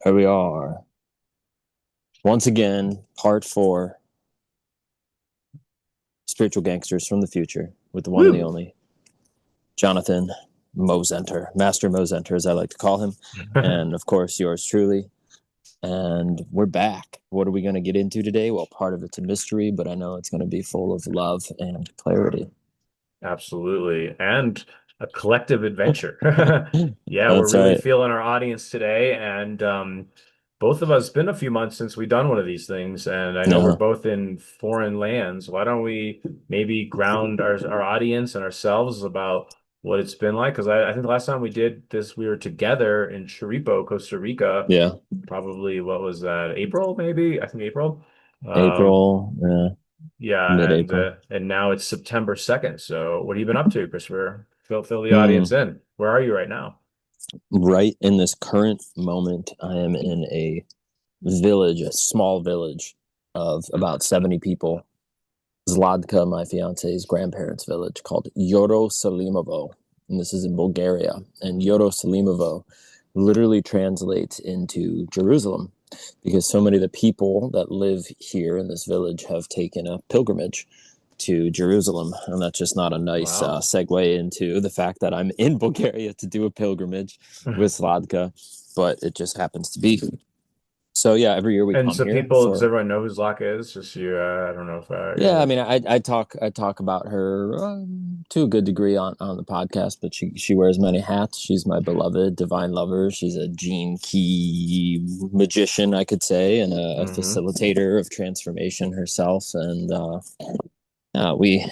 Here we are. Once again, part four, Spiritual Gangsters from the Future, with the one and the Woo! only Jonathan Mozenter, Master Mozenter, as I like to call him. And of course, yours truly. And we're back. What are we going to get into today? Well, part of it's a mystery, but I know it's going to be full of love and clarity. Absolutely. And a collective adventure. Yeah, we're That's really right. feeling our audience today. And both of us, it's been a few months since we've done one of these things. And I know we're Uh-huh. both in foreign lands. Why don't we maybe ground our audience and ourselves about what it's been like? Because I think the last time we did this, we were together in Chiripo, Costa Rica. Yeah. Probably, what was that? April, maybe? I think April. Um, April, Yeah, mid-April. and now it's September 2nd. So what have you been up to, Christopher? Fill the audience Mm. in. Where are you right now? Right in this current moment, I am in a village, a small village of about 70 people. Zladka, my fiance's grandparents' village, called Yorosalimovo. And this is in Bulgaria. And Yorosalimovo literally translates into Jerusalem because so many of the people that live here in this village have taken a pilgrimage to Jerusalem. And that's just not a nice Wow. segue into the fact that I'm in Bulgaria to do a pilgrimage with Zladka, but it just happens to be. So yeah, every year we And come so here people, does for. everyone know who Zlaka is? Just you, I don't know if Yeah, I mean, I talk about her to a good degree on the podcast, but she wears many hats. She's my beloved divine lover. She's a gene key magician, I could say, and a hmm facilitator of transformation herself. And we,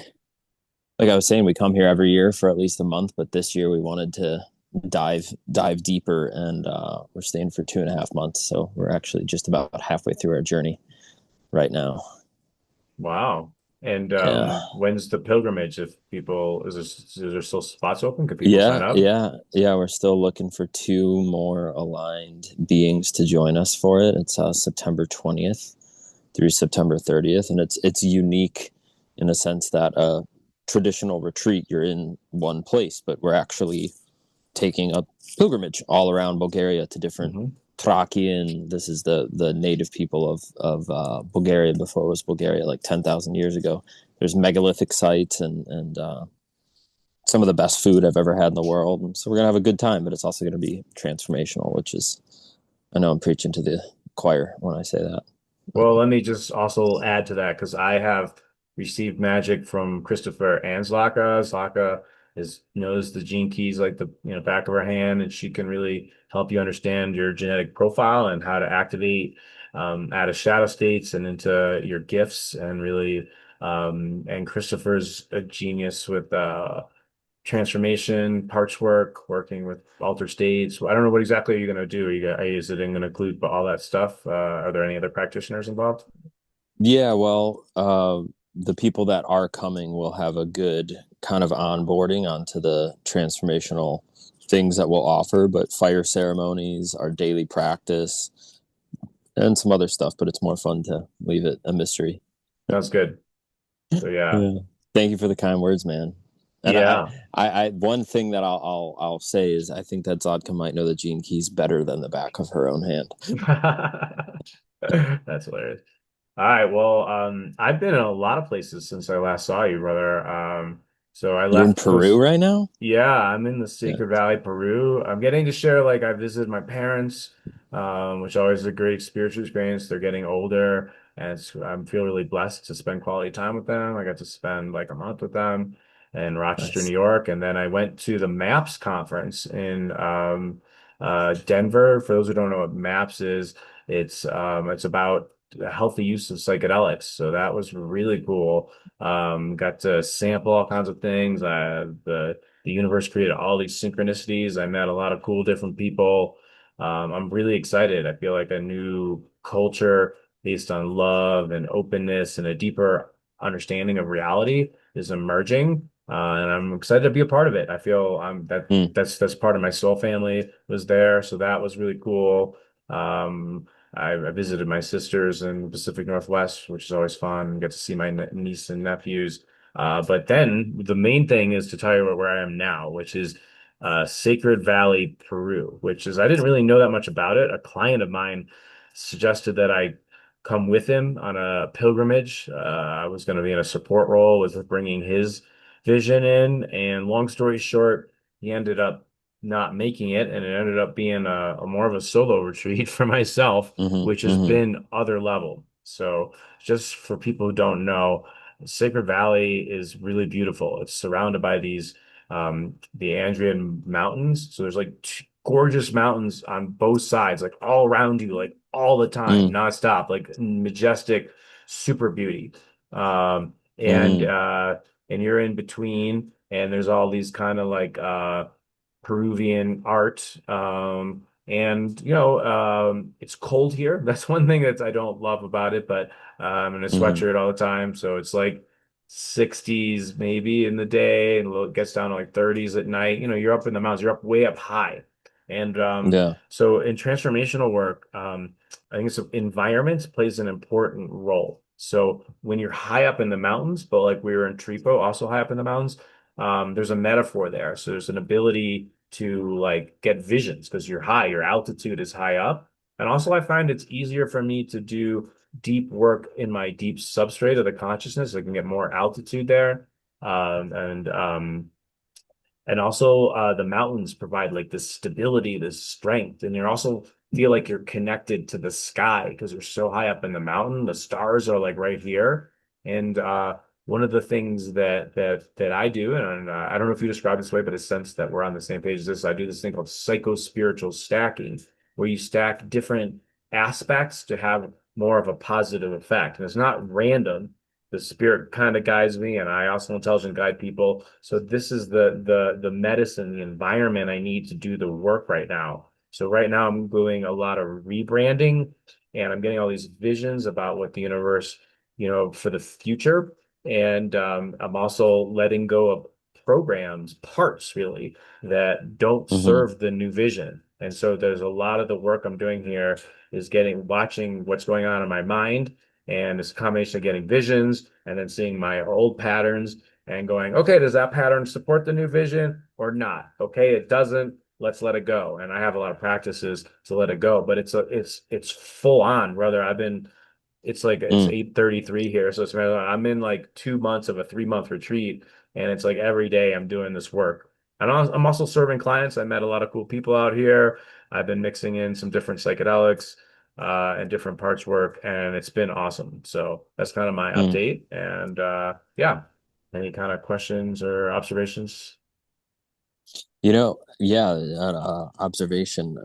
like I was saying, we come here every year for at least a month, but this year we wanted to dive deeper, and we're staying for 2.5 months. So we're actually just about halfway through our journey right now. Wow. And Yeah. when's the pilgrimage? If people, is there still spots open? Could people sign Yeah, up? yeah, yeah. We're still looking for two more aligned beings to join us for it. It's September 20th through September 30th, and it's unique in a sense that a traditional retreat you're in one place, but we're actually taking a pilgrimage all around Bulgaria to different hmm Thracian. This is the native people of Bulgaria before it was Bulgaria, like 10,000 years ago. There's megalithic sites and some of the best food I've ever had in the world. And so we're gonna have a good time, but it's also gonna be transformational, which is I know I'm preaching to the choir when I say that. Well, let me just also add to that because I have received magic from Christopher and Zlaka. Zlaka is knows the gene keys like the back of her hand, and she can really help you understand your genetic profile and how to activate out of shadow states and into your gifts and really and Christopher's a genius with transformation, parts work, working with altered states. I don't know what exactly you're going to do. Is it going to include all that stuff? Are there any other practitioners involved? Yeah, well, the people that are coming will have a good kind of onboarding onto the transformational things that we'll offer, but fire ceremonies, our daily practice, and some other stuff, but it's more fun to leave it a mystery. Sounds good. So yeah, Yeah. Thank you for the kind words, man. And yeah. one thing that I'll say is I think that Zodka might know the gene keys better than the back of her own hand. That's hilarious. All right. Well, I've been in a lot of places since I last saw you, brother. So I You're in left Peru Coast. right now? Yeah, I'm in the Yeah. Sacred Valley, Peru. I'm getting to share, like, I visited my parents, which always is a great spiritual experience. They're getting older, and I feel really blessed to spend quality time with them. I got to spend like a month with them in Rochester, New Nice. York, and then I went to the MAPS conference in Denver. For those who don't know what MAPS is, it's about the healthy use of psychedelics. So that was really cool. Got to sample all kinds of things. The universe created all these synchronicities. I met a lot of cool different people. I'm really excited. I feel like a new culture based on love and openness and a deeper understanding of reality is emerging. And I'm excited to be a part of it. I feel Mm. that's part of my soul family was there. So that was really cool. Um, I visited my sisters in the Pacific Northwest, which is always fun. Get to see my niece and nephews. But then the main thing is to tell you where I am now, which is Sacred Valley, Peru, which is, I didn't really know that much about it. A client of mine suggested that I come with him on a pilgrimage. I was going to be in a support role with bringing his vision in. And long story short, he ended up not making it, and it ended up being a more of a solo retreat for myself, Hmm. which has Hmm. been other level. So just for people who don't know, Sacred Valley is really beautiful. It's surrounded by the Andrian Mountains. So there's like gorgeous mountains on both sides, like all around you, like all the time, Mm. nonstop, like majestic, super beauty. And Mm. and you're in between, and there's all these kind of like Peruvian art. And it's cold here. That's one thing that I don't love about it, but I'm in a Hmm. sweatshirt all the time, so it's like 60s maybe in the day, and it gets down to like 30s at night. You're up in the mountains, you're up way up high. And Yeah. so in transformational work, I think environment plays an important role. So when you're high up in the mountains, but like we were in Tripo, also high up in the mountains, there's a metaphor there. So there's an ability to like get visions because you're high, your altitude is high up. And also I find it's easier for me to do deep work in my deep substrate of the consciousness. I can get more altitude there. And also the mountains provide like this stability, this strength, and you also feel like you're connected to the sky because you're so high up in the mountain. The stars are like right here. And one of the things that I do, and I don't know if you describe it this way, but a sense that we're on the same page as this, I do this thing called psycho-spiritual stacking, where you stack different aspects to have more of a positive effect. And it's not random. The spirit kind of guides me, and I also intelligent guide people. So this is the medicine, the environment I need to do the work right now. So right now I'm doing a lot of rebranding, and I'm getting all these visions about what the universe, for the future. And I'm also letting go of programs, parts really, that don't Hmm. serve the new vision. And so there's a lot of the work I'm doing here is watching what's going on in my mind, and it's a combination of getting visions and then seeing my old patterns and going, okay, does that pattern support the new vision or not? Okay, it doesn't. Let's let it go. And I have a lot of practices to let it go, but it's full on, brother. It's Mm. 8:33 here, so I'm in like 2 months of a 3-month retreat, and it's like every day I'm doing this work. And I'm also serving clients. I met a lot of cool people out here. I've been mixing in some different psychedelics and different parts work, and it's been awesome. So that's kind of my Mm. update. And yeah, any kind of questions or observations? Yeah, observation.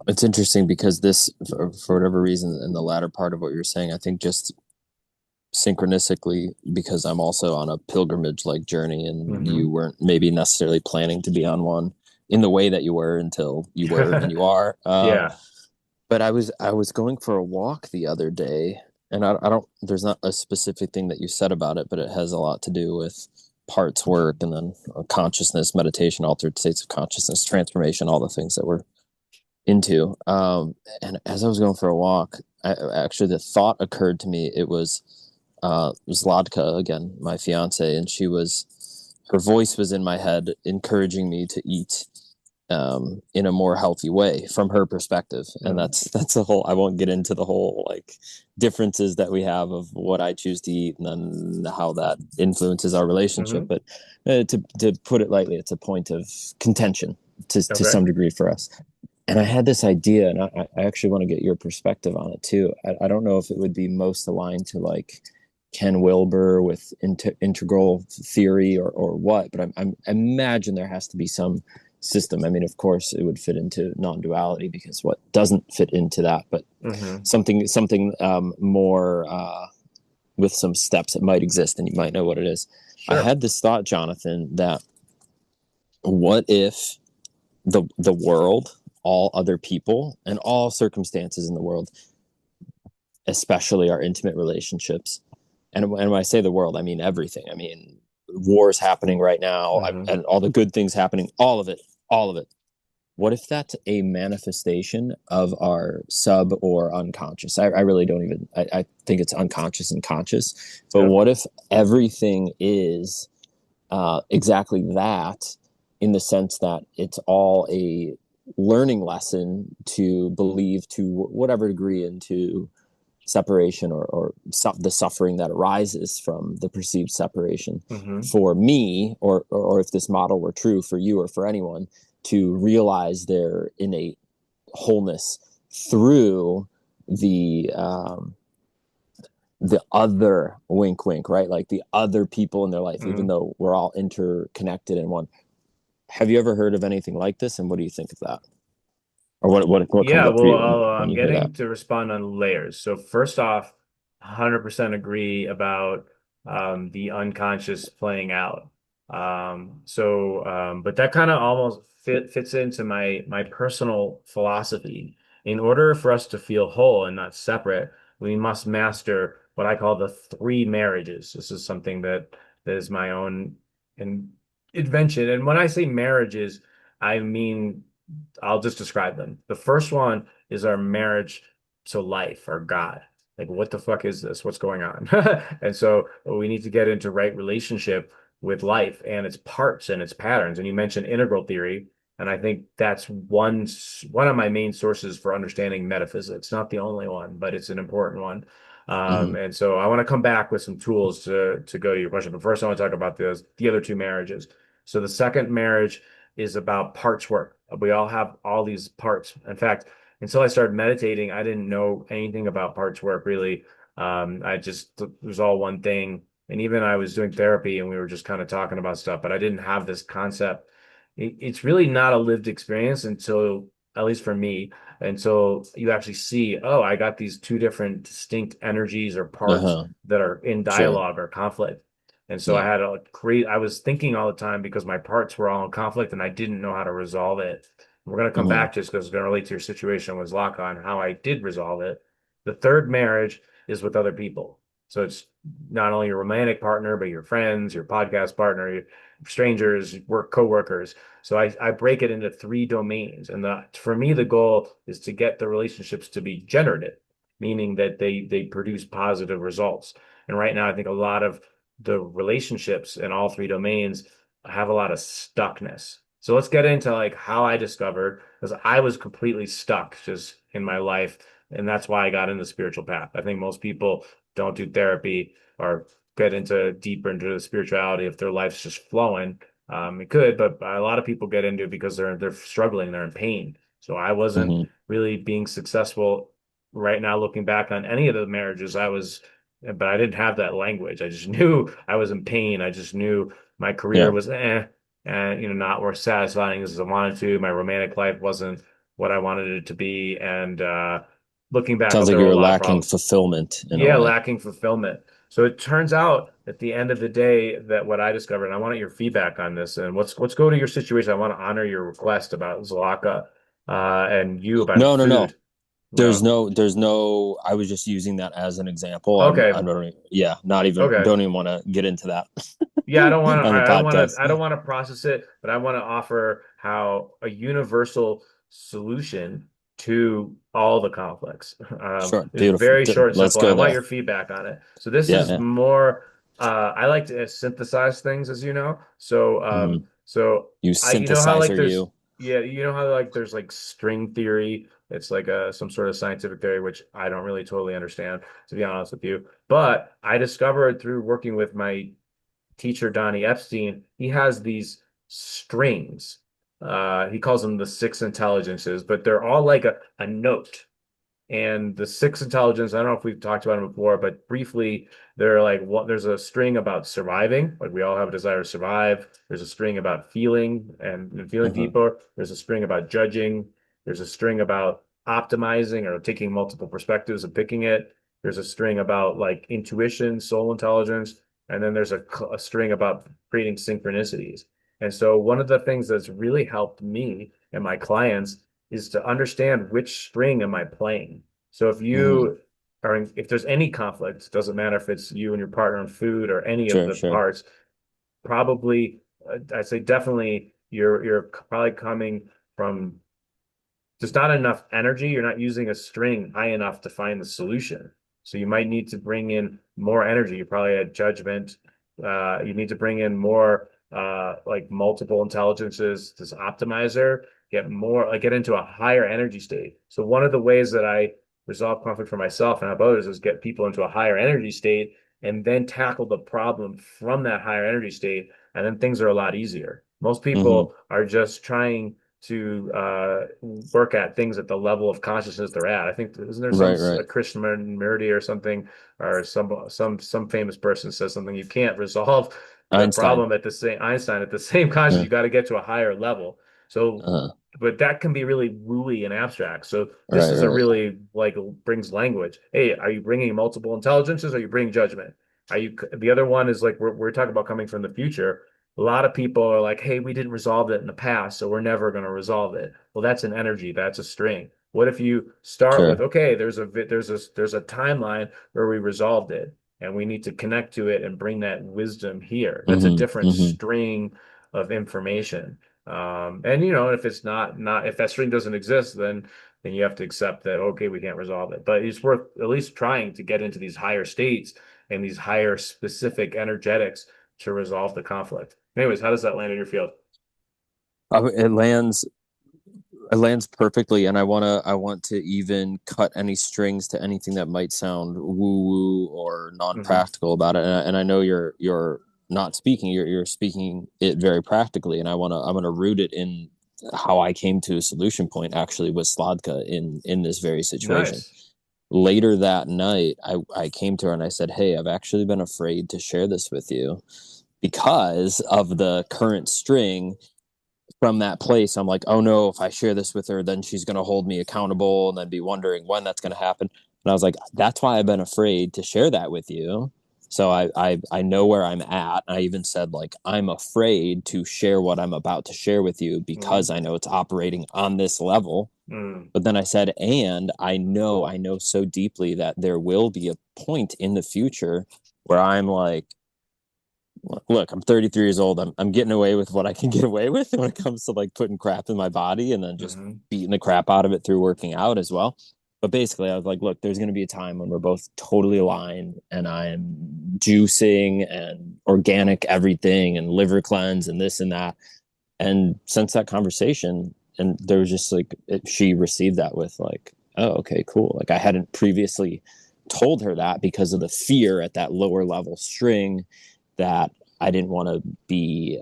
It's interesting because for whatever reason, in the latter part of what you're saying, I think just synchronistically, because I'm also on a pilgrimage like journey, and you Hmm. weren't maybe necessarily planning to be on one in the way that you were until you were and you are. Yeah. But I was going for a walk the other day, and I don't. There's not a specific thing that you said about it, but it has a lot to do with parts work and then consciousness, meditation, altered states of consciousness, transformation, all the things that we're into. And as I was going for a walk, actually the thought occurred to me. It was Ladka again, my fiance, and her voice was in my head, encouraging me to eat in a more healthy way from her perspective. And Hmm. that's the whole. I won't get into the whole like differences that we have of what I choose to eat and then how that influences our relationship. Hmm. But to put it lightly, it's a point of contention to Okay. some degree for us. And I had this idea, and I actually want to get your perspective on it too. I don't know if it would be most aligned to like Ken Wilber with integral theory or what, but I imagine there has to be some system. I mean, of course, it would fit into non-duality because what doesn't fit into that, but Hmm. something more with some steps that might exist, and you might know what it is. I Sure. had this thought, Jonathan, that what if the world, all other people, and all circumstances in the world, especially our intimate relationships, and when I say the world, I mean everything. I mean wars happening right now, Hmm. and all the good things happening, all of it. What if that's a manifestation of our sub or unconscious? I really don't even. I think it's unconscious and conscious. But Yep. what if everything is exactly that, in the sense that it's all a learning lesson to believe to whatever degree into separation, the suffering that arises from the perceived separation. Hmm. For me, or if this model were true for you or for anyone, to realize their innate wholeness through the other, wink wink, right, like the other people in their life, even Hmm. though we're all interconnected in one. Have you ever heard of anything like this, and what do you think of that, or what comes Yeah, up for well, you when I'm you hear that? getting to respond on layers. So first off, 100% agree about the unconscious playing out. But that kind of almost fits into my personal philosophy. In order for us to feel whole and not separate, we must master what I call the three marriages. This is something that is my own in, invention. And when I say marriages, I mean I'll just describe them. The first one is our marriage to life or God. Like, what the fuck is this? What's going on? And so we need to get into right relationship with life and its parts and its patterns. And you mentioned integral theory, and I think that's one of my main sources for understanding metaphysics. Not the only one, but it's an important one. Mm-hmm. And so I want to come back with some tools to go to your question. But first, I want to talk about the other two marriages. So the second marriage is about parts work. We all have all these parts. In fact, until I started meditating, I didn't know anything about parts work really. I just it was all one thing. And even I was doing therapy and we were just kind of talking about stuff, but I didn't have this concept. It's really not a lived experience until, at least for me, until you actually see, oh, I got these two different distinct energies or parts Uh-huh. that are in Sure. dialogue or conflict. And so I Yeah. had to create, I was thinking all the time because my parts were all in conflict and I didn't know how to resolve it. We're going to come Mm-hmm. back just because it's going to relate to your situation with Zlaka on how I did resolve it. The third marriage is with other people. So it's not only your romantic partner, but your friends, your podcast partner, your strangers, work coworkers. So I break it into three domains. And for me, the goal is to get the relationships to be generative, meaning that they produce positive results. And right now, I think a lot of the relationships in all three domains have a lot of stuckness. So let's get into like how I discovered, because I was completely stuck just in my life. And that's why I got in the spiritual path. I think most people don't do therapy or get into deeper into the spirituality if their life's just flowing. It could, but a lot of people get into it because they're struggling, they're in pain. So I wasn't Mm-hmm. really being successful right now looking back on any of the marriages I was, but I didn't have that language. I just knew I was in pain. I just knew my career Yeah. was and not more satisfying as I wanted to. My romantic life wasn't what I wanted it to be. And looking back, Sounds like there you were a were lot of lacking problems. fulfillment in a Yeah, way. lacking fulfillment. So it turns out at the end of the day that what I discovered, and I want your feedback on this, and let's go to your situation. I want to honor your request about Zlaka and you about No, no, no. food. No. There's no. I was just using that as an example. I Okay. don't. Yeah, not even. Okay. Don't even want to get into that Yeah, I don't want to on the I don't want podcast. to I don't want to process it, but I want to offer how a universal solution to all the conflicts Sure. is Beautiful. very short and Let's simple. And I go want there. your feedback on it. So this Yeah. is Yeah. more I like to synthesize things, as you know. So Mm-hmm. so You I you know how like synthesizer, there's you. yeah, you know how like there's like string theory. It's like some sort of scientific theory, which I don't really totally understand, to be honest with you. But I discovered through working with my teacher Donnie Epstein, he has these strings. He calls them the six intelligences, but they're all like a note. And the six intelligence, I don't know if we've talked about them before, but briefly, they're like what there's a string about surviving, like we all have a desire to survive. There's a string about feeling and feeling Uh-huh. deeper. There's a string about judging. There's a string about optimizing or taking multiple perspectives and picking it. There's a string about like intuition, soul intelligence, and then there's a string about creating synchronicities. And so one of the things that's really helped me and my clients is to understand which string am I playing. So if Mm-hmm. you are if there's any conflict, it doesn't matter if it's you and your partner on food or any of Sure. the Sure. parts, probably I'd say definitely you're probably coming from there's not enough energy. You're not using a string high enough to find the solution. So you might need to bring in more energy. You probably had judgment. You need to bring in more like multiple intelligences, this optimizer, get into a higher energy state. So one of the ways that I resolve conflict for myself and help others is get people into a higher energy state and then tackle the problem from that higher energy state. And then things are a lot easier. Most Hmm. people are just trying to work at things at the level of consciousness they're at. I think isn't there some Right, right. a Krishnamurti or something, or some famous person says something, you can't resolve the Einstein. problem at the same Einstein at the same conscious. Yeah. You got to get to a higher level. So, Uh, but that can be really wooey and abstract. So this right, is a right. really like brings language. Hey, are you bringing multiple intelligences? Or are you bringing judgment? Are you the other one is like we're talking about coming from the future. A lot of people are like, hey, we didn't resolve it in the past, so we're never going to resolve it. Well, that's an energy, that's a string. What if you start with, Sure. okay, there's a timeline where we resolved it, and we need to connect to it and bring that wisdom here. That's a Hmm. different Hmm. string of information. And if it's not if that string doesn't exist, then you have to accept that okay, we can't resolve it. But it's worth at least trying to get into these higher states and these higher specific energetics to resolve the conflict. Anyways, how does that land in your field? It lands. It lands perfectly, and I want to even cut any strings to anything that might sound woo woo or non Hmm. practical about it. And I know you're not speaking. You're speaking it very practically, and I'm gonna root it in how I came to a solution point actually with Sladka in this very situation. Nice. Later that night, I came to her and I said, "Hey, I've actually been afraid to share this with you because of the current string from that place. I'm like, oh no, if I share this with her, then she's going to hold me accountable and then be wondering when that's going to happen." And I was like, that's why I've been afraid to share that with you. So I know where I'm at. I even said, like, I'm afraid to share what I'm about to share with you because Mm, I know it's operating on this level. mm, But then I said, and I know so deeply that there will be a point in the future where I'm like, look, I'm 33 years old. I'm getting away with what I can get away with when it comes to like putting crap in my body and then just hmm. beating the crap out of it through working out as well. But basically, I was like, look, there's going to be a time when we're both totally aligned and I am juicing and organic everything and liver cleanse and this and that. And since that conversation, and there was just like, she received that with like, oh, okay, cool. Like I hadn't previously told her that because of the fear at that lower level string that I didn't want to be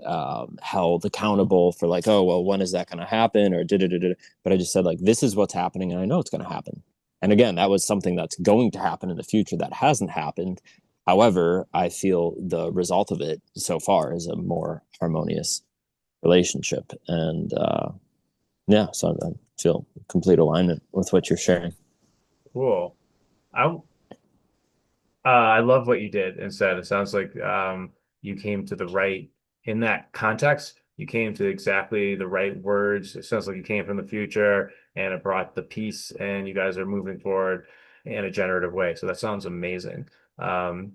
held accountable for like, oh, well, when is that going to happen? Or da. But I just said, like, this is what's happening and I know it's going to happen. And again, that was something that's going to happen in the future that hasn't happened. However, I feel the result of it so far is a more harmonious relationship. And yeah, so I feel complete alignment with what you're sharing. Cool. I love what you did and said. It sounds like you came to the right, in that context, you came to exactly the right words. It sounds like you came from the future and it brought the peace, and you guys are moving forward in a generative way. So that sounds amazing. Um,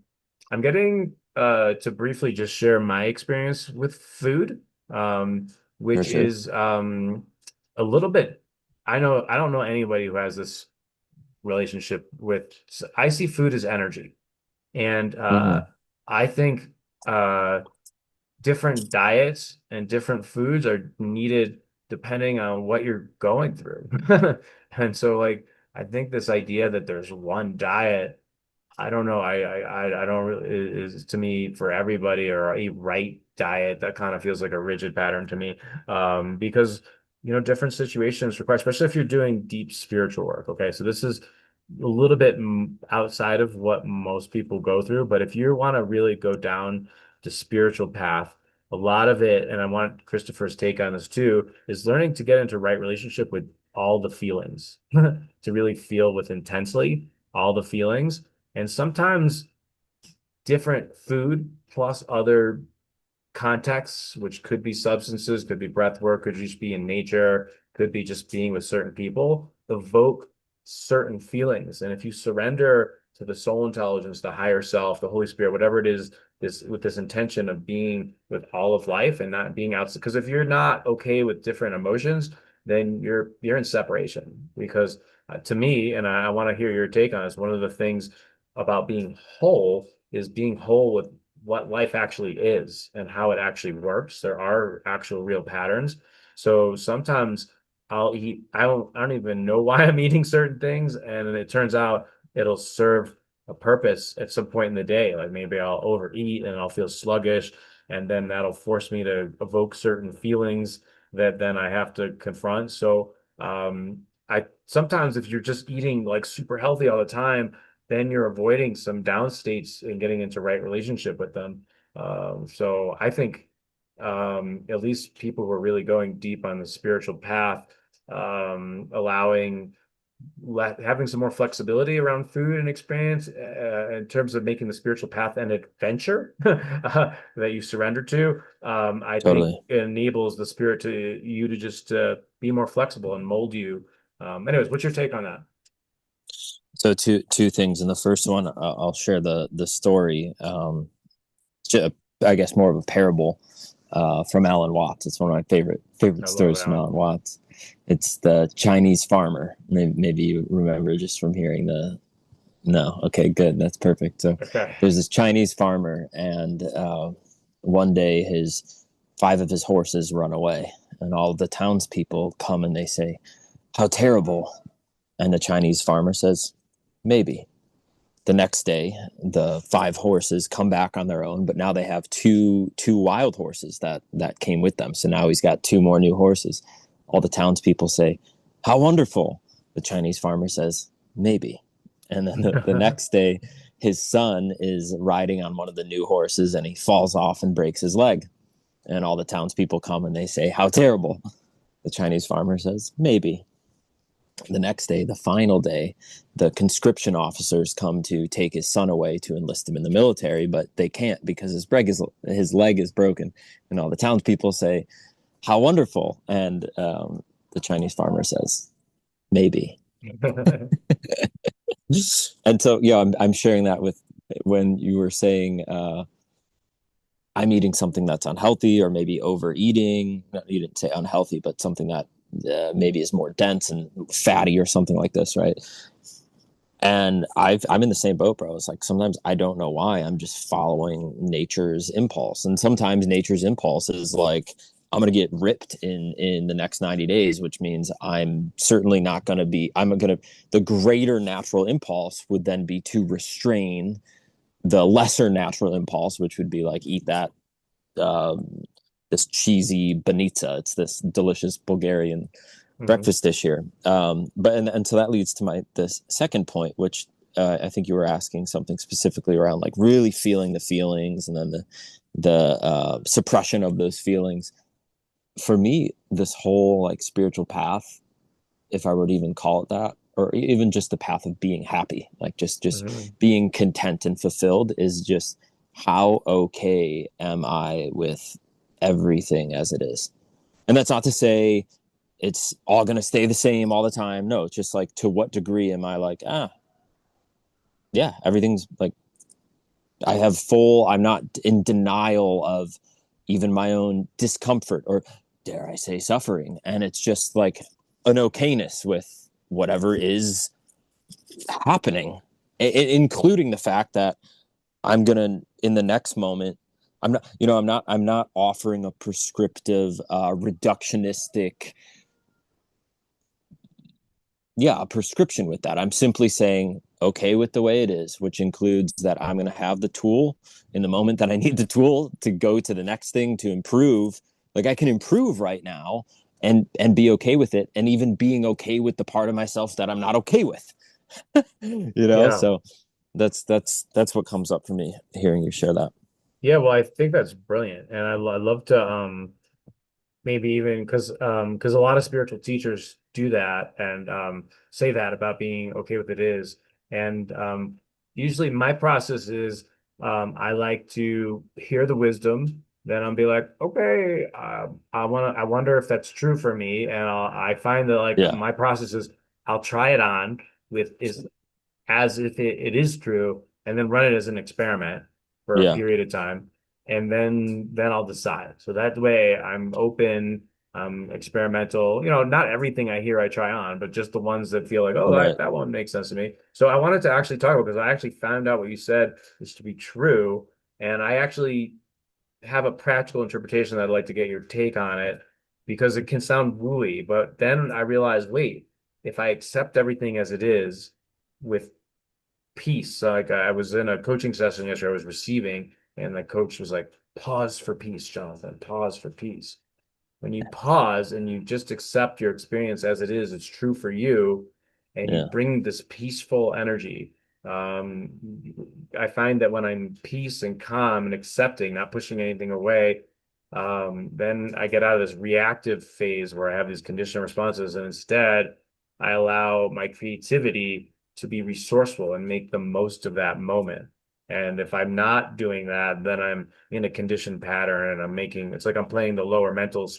I'm getting to briefly just share my experience with food, For which sure. is a little bit. I don't know anybody who has this relationship with. I see food as energy. And Mm-hmm. I think uh, different diets and different foods are needed depending on what you're going through. And so, like, I think this idea that there's one diet, I don't know. I don't really is to me for everybody or a right diet that kind of feels like a rigid pattern to me. Because different situations require, especially if you're doing deep spiritual work. Okay, so this is a little bit outside of what most people go through, but if you want to really go down the spiritual path, a lot of it, and I want Christopher's take on this too, is learning to get into right relationship with all the feelings, to really feel with intensely all the feelings. And sometimes different food plus other contexts, which could be substances, could be breath work, could just be in nature, could be just being with certain people, evoke certain feelings. And if you surrender to the soul intelligence, the higher self, the Holy Spirit, whatever it is, this with this intention of being with all of life and not being outside. Because if you're not okay with different emotions, then you're in separation. Because to me, and I want to hear your take on this, one of the things about being whole is being whole with what life actually is and how it actually works. There are actual real patterns. So sometimes I'll eat, I don't even know why I'm eating certain things, and it turns out it'll serve a purpose at some point in the day. Like maybe I'll overeat and I'll feel sluggish, and then that'll force me to evoke certain feelings that then I have to confront. So I sometimes if you're just eating like super healthy all the time, then you're avoiding some down states and getting into right relationship with them. So I think at least people who are really going deep on the spiritual path, allowing having some more flexibility around food and experience in terms of making the spiritual path an adventure that you surrender to. I think Totally. it enables the spirit to you to just be more flexible and mold you. Anyways, what's your take on that? So two things. In the first one, I'll share the story. I guess more of a parable from Alan Watts. It's one of my favorite I love stories from Alan. Alan Watts. It's the Chinese farmer. Maybe you remember just from hearing the. No, okay, good. That's perfect. So Okay. there's this Chinese farmer, and one day five of his horses run away, and all of the townspeople come and they say, "How terrible!" And the Chinese farmer says, "Maybe." The next day, the five horses come back on their own, but now they have two wild horses that came with them. So now he's got two more new horses. All the townspeople say, "How wonderful!" The Chinese farmer says, "Maybe." And then the next day, his son is riding on one of the new horses and he falls off and breaks his leg. And all the townspeople come and they say, "How terrible!" The Chinese farmer says, "Maybe." The next day, the final day, the conscription officers come to take his son away to enlist him in the military, but they can't because his leg is broken. And all the townspeople say, "How wonderful!" And the Chinese farmer says, "Maybe." And so, yeah, I'm sharing that with when you were saying I'm eating something that's unhealthy or maybe overeating. You didn't say unhealthy, but something that maybe is more dense and fatty or something like this, right? And I'm in the same boat, bro. It's like sometimes I don't know why. I'm just following nature's impulse, and sometimes nature's impulse is like I'm gonna get ripped in the next 90 days, which means I'm certainly not gonna be. I'm gonna the greater natural impulse would then be to restrain the lesser natural impulse, which would be like eat that um, this cheesy banitsa. It's this delicious Bulgarian Mhm. breakfast dish here. But and so that leads to this second point, which I think you were asking something specifically around like really feeling the feelings and then the suppression of those feelings. For me, this whole like spiritual path, if I were to even call it that, or even just the path of being happy, like just Mhm. being content and fulfilled, is just how okay am I with everything as it is. And that's not to say it's all going to stay the same all the time. No, it's just like to what degree am I like, yeah, everything's like I'm not in denial of even my own discomfort or dare I say suffering. And it's just like an okayness with whatever is happening, including the fact that I'm going to, in the next moment, I'm not offering a prescriptive, reductionistic, yeah, a prescription with that. I'm simply saying okay with the way it is, which includes that I'm going to have the tool in the moment that I need the tool to go to the next thing to improve. Like I can improve right now and be okay with it, and even being okay with the part of myself that I'm not okay with. Yeah. So that's what comes up for me hearing you share that. Yeah, well, I think that's brilliant. And I love to maybe even because a lot of spiritual teachers do that and say that about being okay with it is. And usually my process is I like to hear the wisdom, then I'll be like, okay, I wonder if that's true for me. And I find that like Yeah, my process is I'll try it on with is as if it is true, and then run it as an experiment for a yeah, period of time, and then I'll decide. So that way I'm open, experimental. Not everything I hear I try on, but just the ones that feel like, oh, that, right. that one makes sense to me. So I wanted to actually talk about because I actually found out what you said is to be true. And I actually have a practical interpretation that I'd like to get your take on it because it can sound wooey, but then I realized, wait, if I accept everything as it is with peace, so like I was in a coaching session yesterday, I was receiving, and the coach was like, pause for peace, Jonathan, pause for peace. When you pause and you just accept your experience as it is, it's true for you, and you Yeah. bring this peaceful energy. Um, I find that when I'm peace and calm and accepting, not pushing anything away, then I get out of this reactive phase where I have these conditional responses, and instead I allow my creativity to be resourceful and make the most of that moment. And if I'm not doing that, then I'm in a conditioned pattern and I'm making it's like I'm playing the lower mental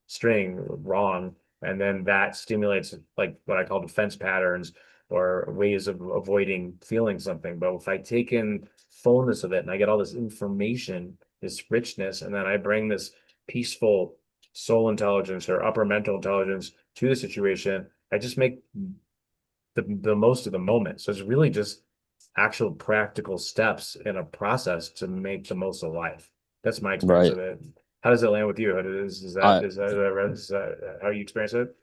string wrong. And then that stimulates like what I call defense patterns or ways of avoiding feeling something. But if I take in fullness of it and I get all this information, this richness, and then I bring this peaceful soul intelligence or upper mental intelligence to the situation, I just make the most of the moment. So it's really just actual practical steps in a process to make the most of life. That's my experience Right. of it. How does it land with you? I Is that how you experience it?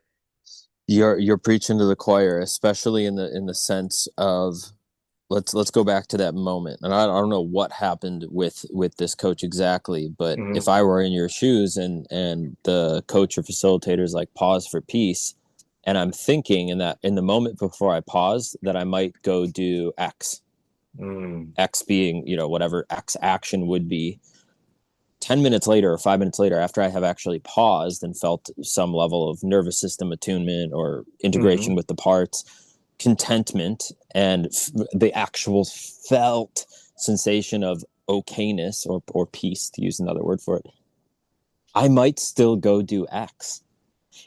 you're preaching to the choir, especially in the sense of let's go back to that moment. And I don't know what happened with this coach exactly, but if Hmm. I were in your shoes and the coach or facilitator is like pause for peace, and I'm thinking in the moment before I pause that I might go do X. Mm. X being, whatever X action would be. 10 minutes later or 5 minutes later, after I have actually paused and felt some level of nervous system attunement or integration Hmm. with the parts, contentment, and the actual felt sensation of okayness or peace, to use another word for it, I might still go do X.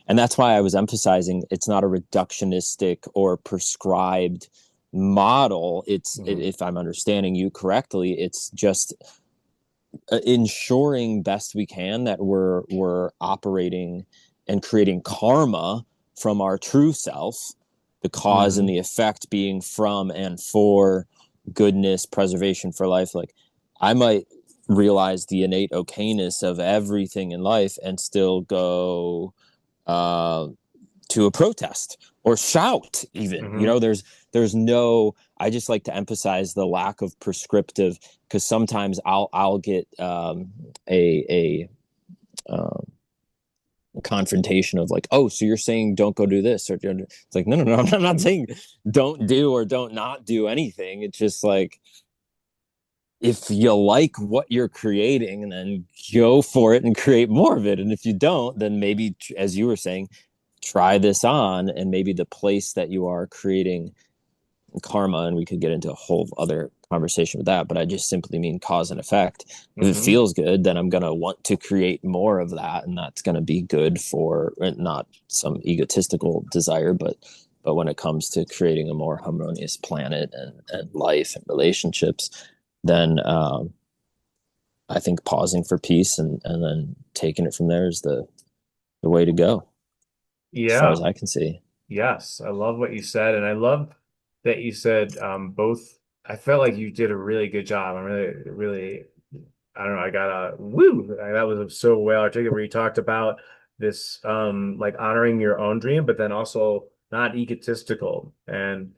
And that's why I was emphasizing it's not a reductionistic or prescribed model. Hmm. If I'm understanding you correctly, it's just ensuring best we can that we're operating and creating karma from our true self, the cause and Hmm. the effect being from and for goodness, preservation for life. Like I might realize the innate okayness of everything in life and still go uh, to a protest or shout even. Hmm. There's no, I just like to emphasize the lack of prescriptive, because sometimes I'll get a confrontation of like, oh, so you're saying don't go do this, or it's like, no, I'm not saying don't do or don't not do anything. It's just like, if you like what you're creating, then go for it and create more of it. And if you don't, then maybe, as you were saying, try this on, and maybe the place that you are creating karma, and we could get into a whole other conversation with that, but I just simply mean cause and effect. If it Hmm. feels good, then I'm going to want to create more of that, and that's going to be good for not some egotistical desire, but when it comes to creating a more harmonious planet and life and relationships, then I think pausing for peace and then taking it from there is the way to go, as far as Yeah. I can see. Yes, I love what you said, and I love that you said both. I felt like you did a really good job. I'm really, I don't know. I got a woo. That was so well articulated. Where you talked about this, like honoring your own dream, but then also not egotistical. And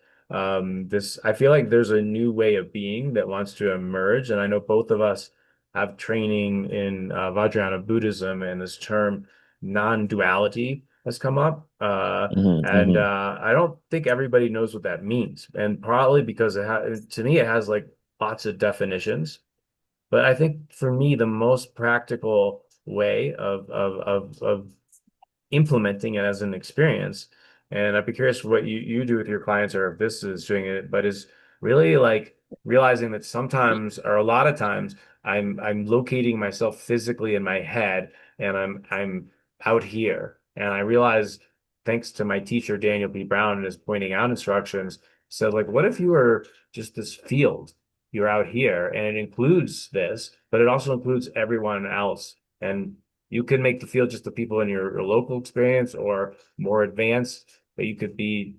this, I feel like there's a new way of being that wants to emerge. And I know both of us have training in Vajrayana Buddhism, and this term non-duality has come up. Mm-hmm, And mm-hmm. I don't think everybody knows what that means. And probably because to me, it has like lots of definitions. But I think for me, the most practical way of implementing it as an experience. And I'd be curious what you do with your clients or if this is doing it, but is really like realizing that sometimes or a lot of times I'm locating myself physically in my head and I'm out here. And I realize thanks to my teacher Daniel B. Brown and his pointing out instructions, said like what if you were just this field? You're out here and it includes this, but it also includes everyone else. And you can make the field just the people in your local experience or more advanced, but you could be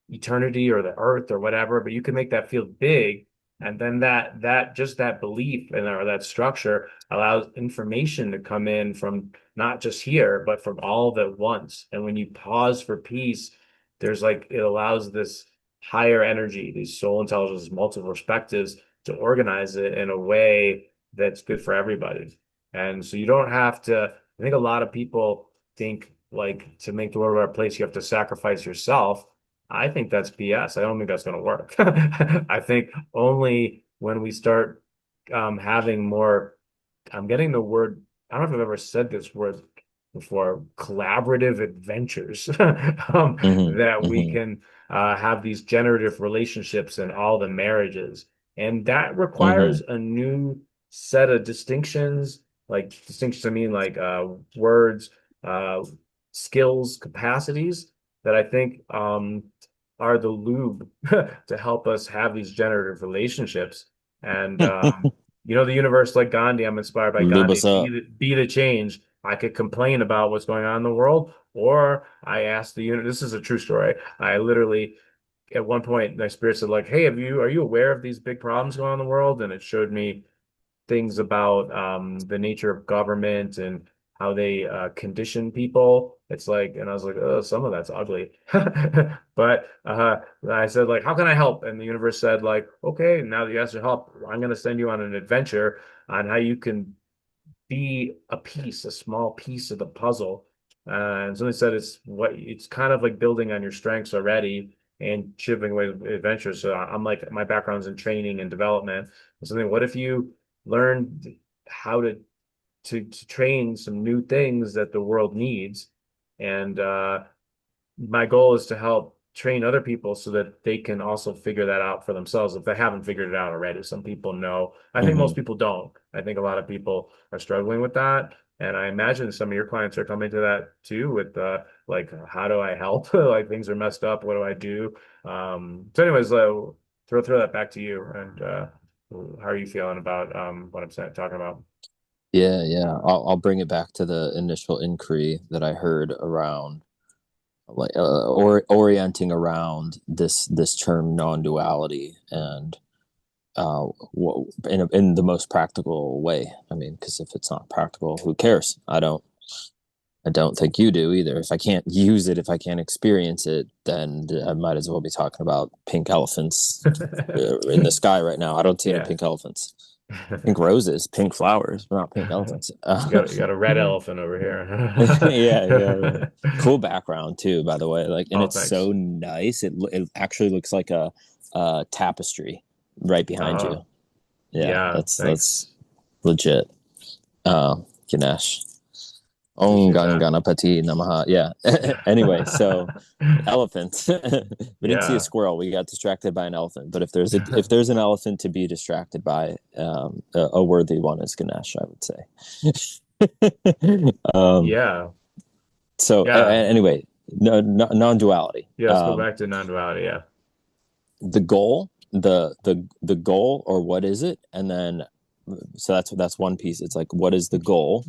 eternity or the earth or whatever, but you can make that field big And then that belief and or that structure allows information to come in from not just here, but from all of it at once. And when you pause for peace, there's like it allows this higher energy, these soul intelligence, multiple perspectives to organize it in a way that's good for everybody. And so you don't have to, I think a lot of people think like to make the world a better place, you have to sacrifice yourself. I think that's BS. I don't think that's going to work. I think only when we start having more, I'm getting the word, I don't know if I've ever said this word before, collaborative adventures, Hmm. that we Hmm. can have these generative relationships in all the marriages. And that Hmm. requires a new set of distinctions, like distinctions, I mean, like words, uh, skills, capacities that I think are the lube to help us have these generative relationships. And the universe, like Gandhi, I'm inspired by Lube Gandhi, us up. be the change. I could complain about what's going on in the world, or I asked the universe. This is a true story. I literally, at one point, my spirit said, like, "Hey, are you aware of these big problems going on in the world?" And it showed me things about the nature of government and how they condition people. It's like, and I was like, oh, some of that's ugly. But I said, like, how can I help? And the universe said, like, okay, now that you asked for help, I'm going to send you on an adventure on how you can be a piece, a small piece of the puzzle. And somebody said it's kind of like building on your strengths already and chipping away at adventures. So I'm like, my background's in training and development. Something, what if you learned how to train some new things that the world needs? And my goal is to help train other people so that they can also figure that out for themselves if they haven't figured it out already. Some people know. I think most Hmm. people don't. I think a lot of people are struggling with that. And I imagine some of your clients are coming to that too with like, how do I help? Like things are messed up. What do I do? So anyways, throw that back to you. And how are you feeling about what I'm saying, talking about? Yeah, yeah. I'll bring it back to the initial inquiry that I heard around like orienting around this term non-duality and in the most practical way. I mean, because if it's not practical, who cares? I don't think you do either. If I can't use it, if I can't experience it, then I might as well be talking about pink elephants in the sky right now. I don't see any Yeah. pink elephants. Pink roses, pink flowers, but not pink elephants. You got a red elephant over Yeah, yeah, yeah. here. Cool background too, by the way. Like, and Oh, it's so thanks. nice. It actually looks like a tapestry right behind you. Oh, Yeah, yeah, that's thanks. legit. Ganesh. Om Appreciate that. Ganganapati Namaha. Yeah. Anyway, so elephant. We didn't see a Yeah. squirrel. We got distracted by an elephant. But if there's an elephant to be distracted by, a worthy one is Ganesh, I would say. um, Yeah. so Yeah. anyway, non-duality. Yeah, let's go back to non-duality. Yeah. The goal, the goal, or what is it, and then so that's one piece. It's like what is the goal,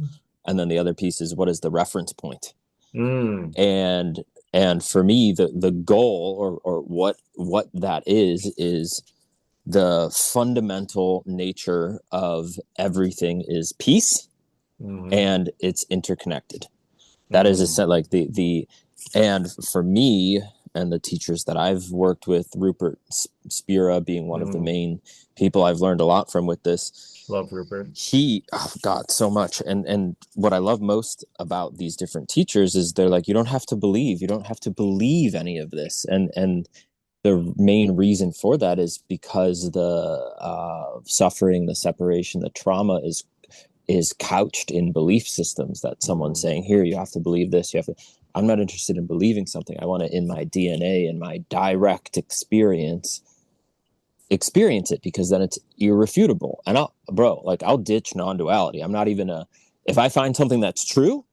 and then the other piece is what is the reference point. Mm. and and for me the goal or what that is the fundamental nature of everything is peace, Mm-hmm. and it's interconnected. That is a Mm. set like the and for me and the teachers that I've worked with, Rupert Spira being one of the Mm. main people I've learned a lot from with this. Love Rupert. He, oh God, so much. And what I love most about these different teachers is they're like, you don't have to believe, any of this. And the main reason for that is because the suffering, the separation, the trauma is couched in belief systems that someone's Mm. saying, here, you have to believe this, you have to. I'm not interested in believing something. I want it in my DNA, in my direct experience it, because then it's irrefutable. And I'll ditch non-duality. I'm not even if I find something that's true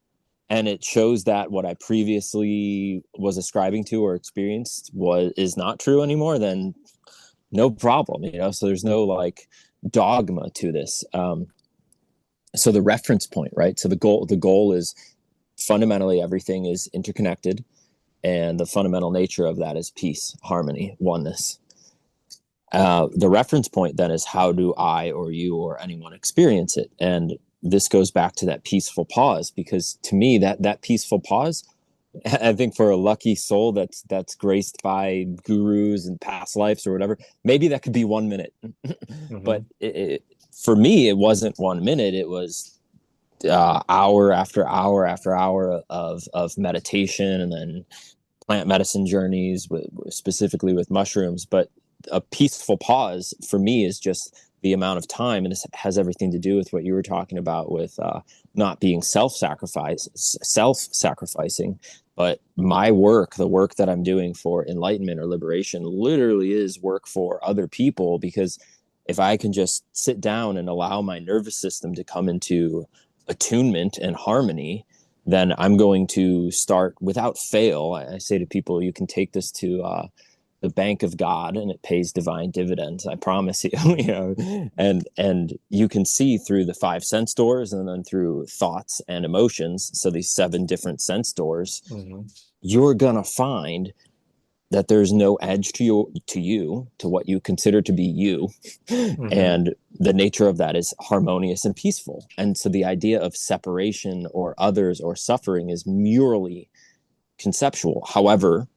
and it shows that what I previously was ascribing to or experienced is not true anymore, then no problem. So there's no like dogma to this. So the reference point, right? So the goal is fundamentally everything is interconnected, and the fundamental nature of that is peace, harmony, oneness. The reference point then is how do I or you or anyone experience it? And this goes back to that peaceful pause, because to me that peaceful pause, I think for a lucky soul that's graced by gurus and past lives or whatever, maybe that could be 1 minute. But Hmm. for me, it wasn't 1 minute. It was hour after hour after hour of meditation, and then plant medicine journeys, specifically with mushrooms. But a peaceful pause for me is just the amount of time, and it has everything to do with what you were talking about with not being self-sacrificing. But my work, the work that I'm doing for enlightenment or liberation, literally is work for other people, because if I can just sit down and allow my nervous system to come into attunement and harmony, then I'm going to start without fail. I say to people, you can take this to the bank of God, and it pays divine dividends. I promise you. You know, and you can see through the five sense doors, and then through thoughts and emotions. So these seven different sense doors, Hmm. you're gonna find that there's no edge to to what you consider to be you, Hmm. and the nature of that is harmonious and peaceful. And so the idea of separation or others or suffering is merely conceptual. However,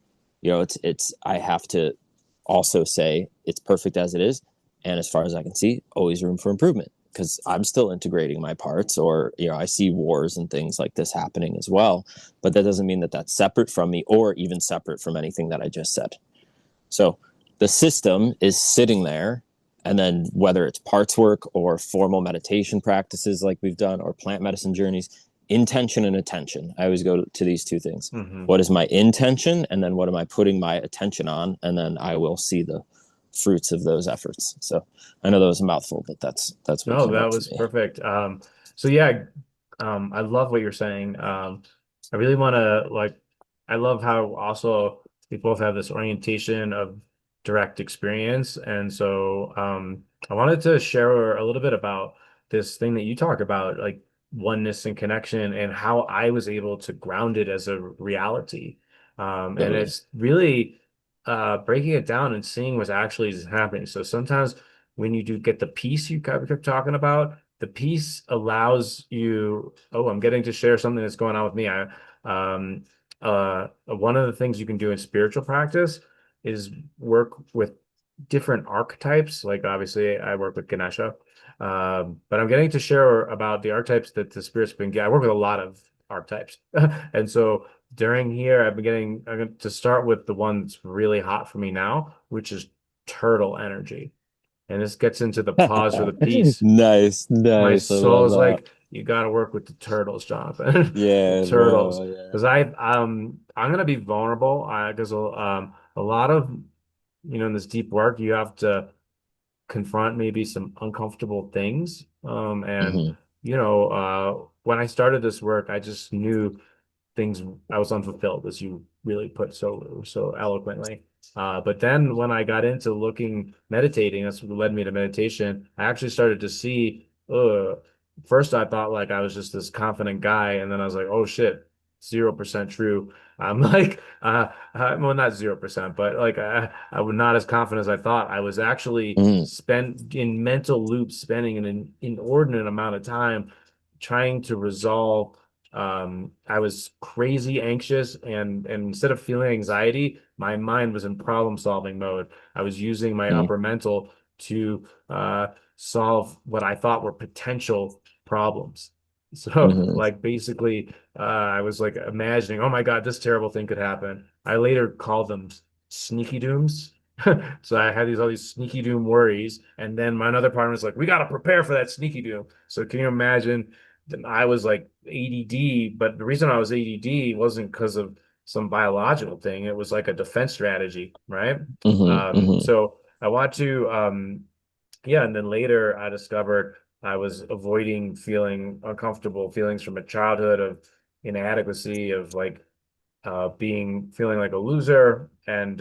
you know, it's I have to also say it's perfect as it is, and as far as I can see, always room for improvement, because I'm still integrating my parts, or you know, I see wars and things like this happening as well. But that doesn't mean that that's separate from me, or even separate from anything that I just said. So the system is sitting there, and then whether it's parts work or formal meditation practices like we've done, or plant medicine journeys, intention and attention. I always go to these two things. Hmm. What is my intention? And then what am I putting my attention on? And then I will see the fruits of those efforts. So I know that was a mouthful, but that's what No, came that up for was me. perfect. So yeah, I love what you're saying. I really want to like, I love how also we both have this orientation of direct experience. And so, I wanted to share a little bit about this thing that you talk about, like oneness and connection, and how I was able to ground it as a reality. And Totally. it's really, breaking it down and seeing what's actually is happening. So sometimes when you do get the peace you kept talking about, the peace allows you, oh, I'm getting to share something that's going on with me. One of the things you can do in spiritual practice is work with different archetypes. Like obviously I work with Ganesha, but I'm getting to share about the archetypes that the spirit's been getting. I work with a lot of archetypes. And so during here, I'm going to start with the one that's really hot for me now, which is turtle energy. And this gets into the pause for the peace. Nice, My nice. I love soul's that. like, you got to work with the turtles, Jonathan. The Yeah, turtles, bro. Yeah. because I'm gonna be vulnerable. Because a lot of in this deep work, you have to confront maybe some uncomfortable things. And Hmm. when I started this work, I just knew things I was unfulfilled, as you really put so eloquently. But then when I got into meditating, that's what led me to meditation. I actually started to see, first I thought like I was just this confident guy, and then I was like, oh shit, 0% true. I'm like, well, not 0%, but like I was not as confident as I thought. I was actually Hmm. spent in mental loops, spending an inordinate amount of time trying to resolve. I was crazy anxious, and instead of feeling anxiety, my mind was in problem solving mode. I was using my Hmm. upper mental to solve what I thought were potential problems. So, Hmm. like basically, I was like imagining, oh my God, this terrible thing could happen. I later called them sneaky dooms. So I had all these sneaky doom worries, and then my another partner was like, "We got to prepare for that sneaky doom." So can you imagine? Then I was like ADD, but the reason I was ADD wasn't because of some biological thing. It was like a defense strategy, right? Hmm. Hmm. So I want to, yeah. And then later I discovered I was avoiding feeling uncomfortable feelings from a childhood of inadequacy, of like being feeling like a loser, and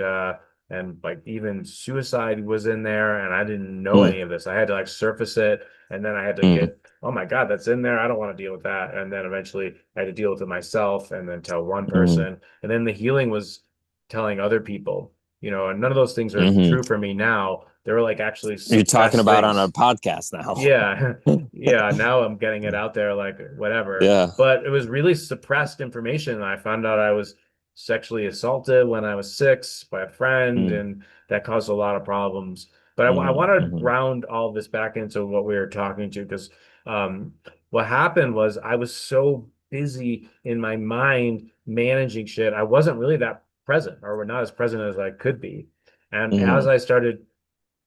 like even suicide was in there, and I didn't know Hmm. any of this. I had to like surface it, and then I had to Hmm. get, oh my God, that's in there. I don't want to deal with that. And then eventually I had to deal with it myself, and then tell one Hmm. person, and then the healing was telling other people, and none of those things are Hmm. true for me now. They were like actually You're talking suppressed about on a things. podcast now. Yeah. Yeah. Now I'm getting it out there, like whatever. Yeah. But it was really suppressed information. I found out I was sexually assaulted when I was 6 by a friend, Mm, and that caused a lot of problems. But I mm, want to mm, round all this back into what we were talking to, because um, what happened was I was so busy in my mind managing shit. I wasn't really that present, or not as present as I could be. And as mm, I started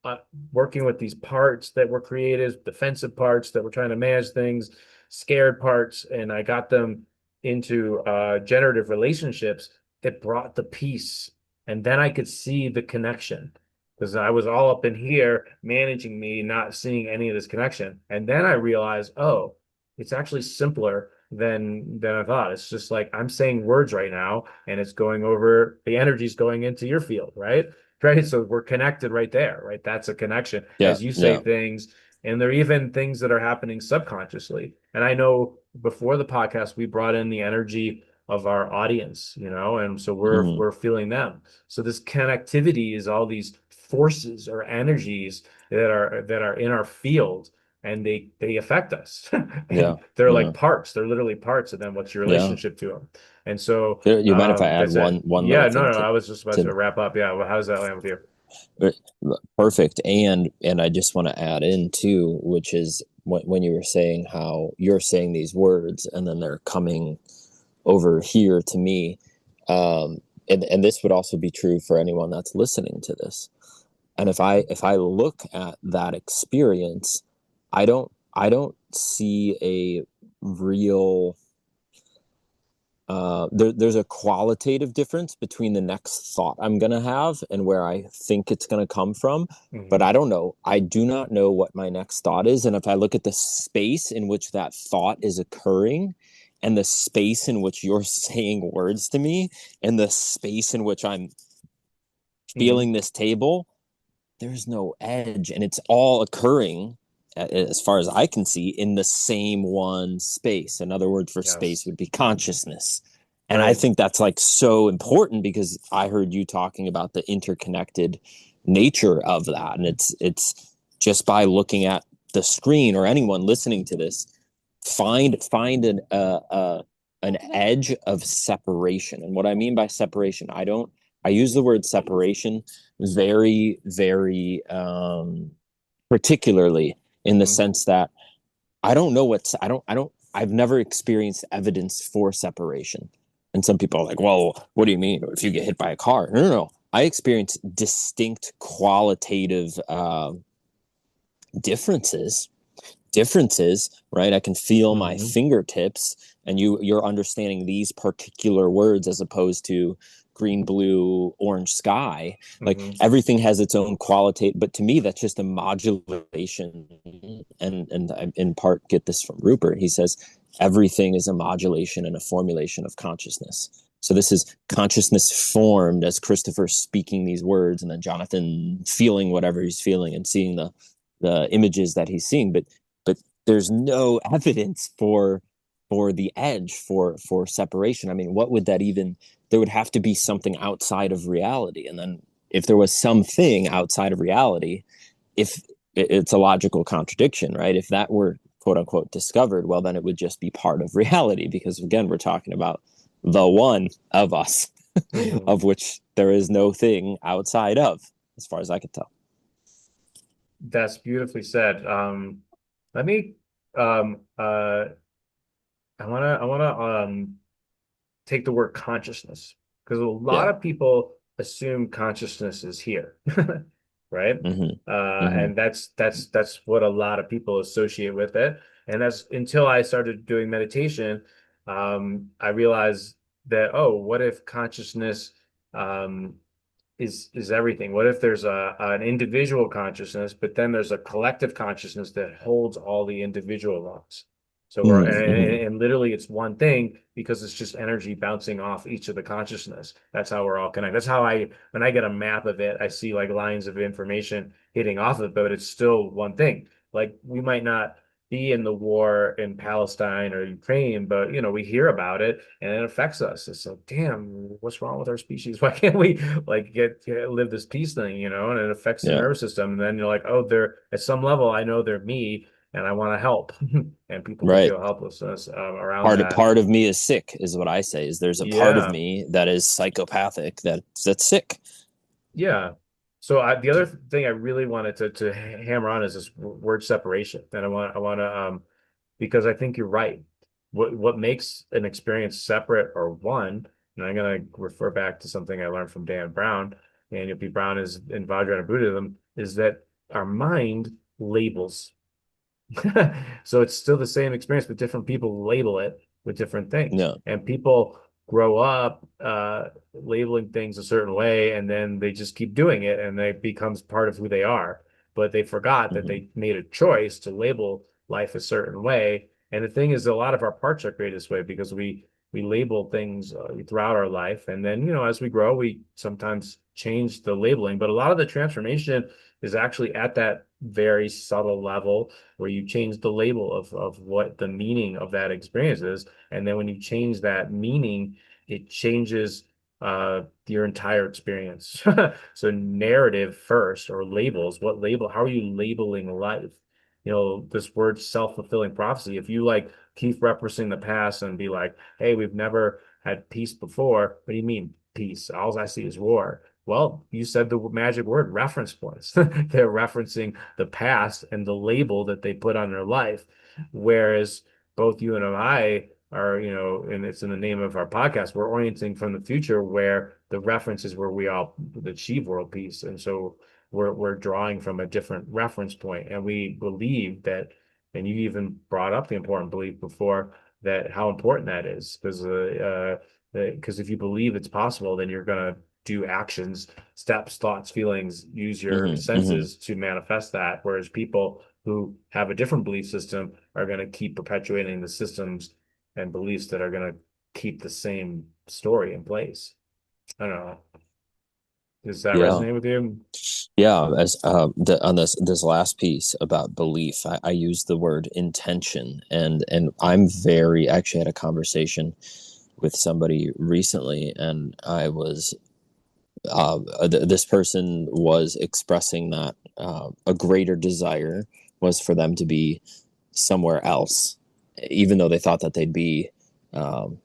uh, working with these parts that were creative, defensive parts that were trying to manage things, scared parts, and I got them into generative relationships that brought the peace. And then I could see the connection, because I was all up in here managing me, not seeing any of this connection. And then I realized, oh, it's actually simpler than I thought. It's just like I'm saying words right now, and it's going over, the energy's going into your field, right? Right. So we're connected right there, right? That's a connection yeah. as you say Yeah. things. And there are even things that are happening subconsciously. And I know before the podcast, we brought in the energy of our audience, and so we're Mm, we're feeling them. So this connectivity is all these forces or energies that are in our field, and they affect us. yeah. And they're Yeah. like parts. They're literally parts. And then what's your Yeah. relationship to them? And so You mind if I add that's it. one Yeah, little no, thing no, I was just about to to wrap up. Yeah, well, how does that land with you? uh, perfect. And I just want to add in too, which is when you were saying how you're saying these words and then they're coming over here to me. And this would also be true for anyone that's listening to this. And if I look at that experience, I don't see a real there's a qualitative difference between the next thought I'm going to have and where I think it's going to come from. But Hmm. I don't know. I do not know what my next thought is. And if I look at the space in which that thought is occurring and the space in which you're saying words to me and the space in which I'm Hmm. feeling this table, there's no edge. And it's all occurring, as far as I can see, in the same one space. Another word for space Yes. would be consciousness. And I Right. think that's like so important because I heard you talking about the interconnected nature of that. And it's just by looking at the screen or anyone listening to this, find an edge of separation. And what I mean by separation, I use the word separation very, very particularly in the Hmm. sense that I don't know what's I don't I've never experienced evidence for separation. And some people are like, well, what do you mean if you get hit by a car? No, no, no. I experience distinct qualitative differences right? I can feel my Hmm. fingertips, and you're understanding these particular words as opposed to green, blue, orange sky. Like Hmm. everything has its own qualitative, but to me that's just a modulation. And I in part get this from Rupert. He says everything is a modulation and a formulation of consciousness. So this is consciousness formed as Christopher speaking these words, and then Jonathan feeling whatever he's feeling and seeing the images that he's seeing. But there's no evidence for the edge for separation. I mean, what would that even? There would have to be something outside of reality, and then if there was something outside of reality, if it's a logical contradiction, right? If that were quote unquote discovered, well, then it would just be part of reality because again, we're talking about the one of us, Hmm. of which there is no thing outside of, as far as I could tell. That's beautifully said. Let me um I wanna take the word consciousness, because a lot Yeah. of people assume consciousness is here, right? Mm-hmm. Mm-hmm. And that's what a lot of people associate with it. And that's until I started doing meditation, I realized that, oh, what if consciousness um, is everything? What if there's an individual consciousness, but then there's a collective consciousness that holds all the individual ones? So we're Mm-hmm. and literally it's one thing, because it's just energy bouncing off each of the consciousness. That's how we're all connected. That's how when I get a map of it, I see like lines of information hitting off of it, but it's still one thing. Like we might not. be in the war in Palestine or Ukraine, but we hear about it and it affects us. It's like, damn, what's wrong with our species? Why can't we like live this peace thing, and it affects the Yeah. nervous system. And then you're like, oh, they're at some level, I know they're me and I want to help. And people can Right. feel helplessness around that. Part of me is sick, is what I say. Is there's a part of Yeah. me that is psychopathic, that's sick. Yeah. So the other thing I really wanted to hammer on is this word separation. And I want to because I think you're right. What makes an experience separate or one, and I'm going to refer back to something I learned from Dan Brown, Daniel P. Brown is in Vajrayana Buddhism, is that our mind labels. So it's still the same experience, but different people label it with different things. Yeah. And people grow up labeling things a certain way, and then they just keep doing it, and it becomes part of who they are. But they forgot that Hmm. they made a choice to label life a certain way. And the thing is, a lot of our parts are created this way because we label things throughout our life, and then as we grow, we sometimes change the labeling. But a lot of the transformation is actually at that very subtle level where you change the label of what the meaning of that experience is. And then when you change that meaning, it changes your entire experience. So narrative first or labels, how are you labeling life? This word self-fulfilling prophecy, if you like keep referencing the past and be like, hey, we've never had peace before. What do you mean peace? All I see is war. Well, you said the magic word reference points. They're referencing the past and the label that they put on their life. Whereas both you and I are, and it's in the name of our podcast, we're orienting from the future where the reference is where we all achieve world peace. And so we're drawing from a different reference point. And we believe that, and you even brought up the important belief before that how important that is. Because if you believe it's possible, then you're gonna do actions, steps, thoughts, feelings, use your Hmm. Hmm. senses to manifest that. Whereas people who have a different belief system are going to keep perpetuating the systems and beliefs that are going to keep the same story in place. I don't know. Does that Yeah. resonate with you? Yeah, as on this last piece about belief, I use the word intention, and I'm very actually had a conversation with somebody recently, and I was this person was expressing that a greater desire was for them to be somewhere else, even though they thought that they'd be um,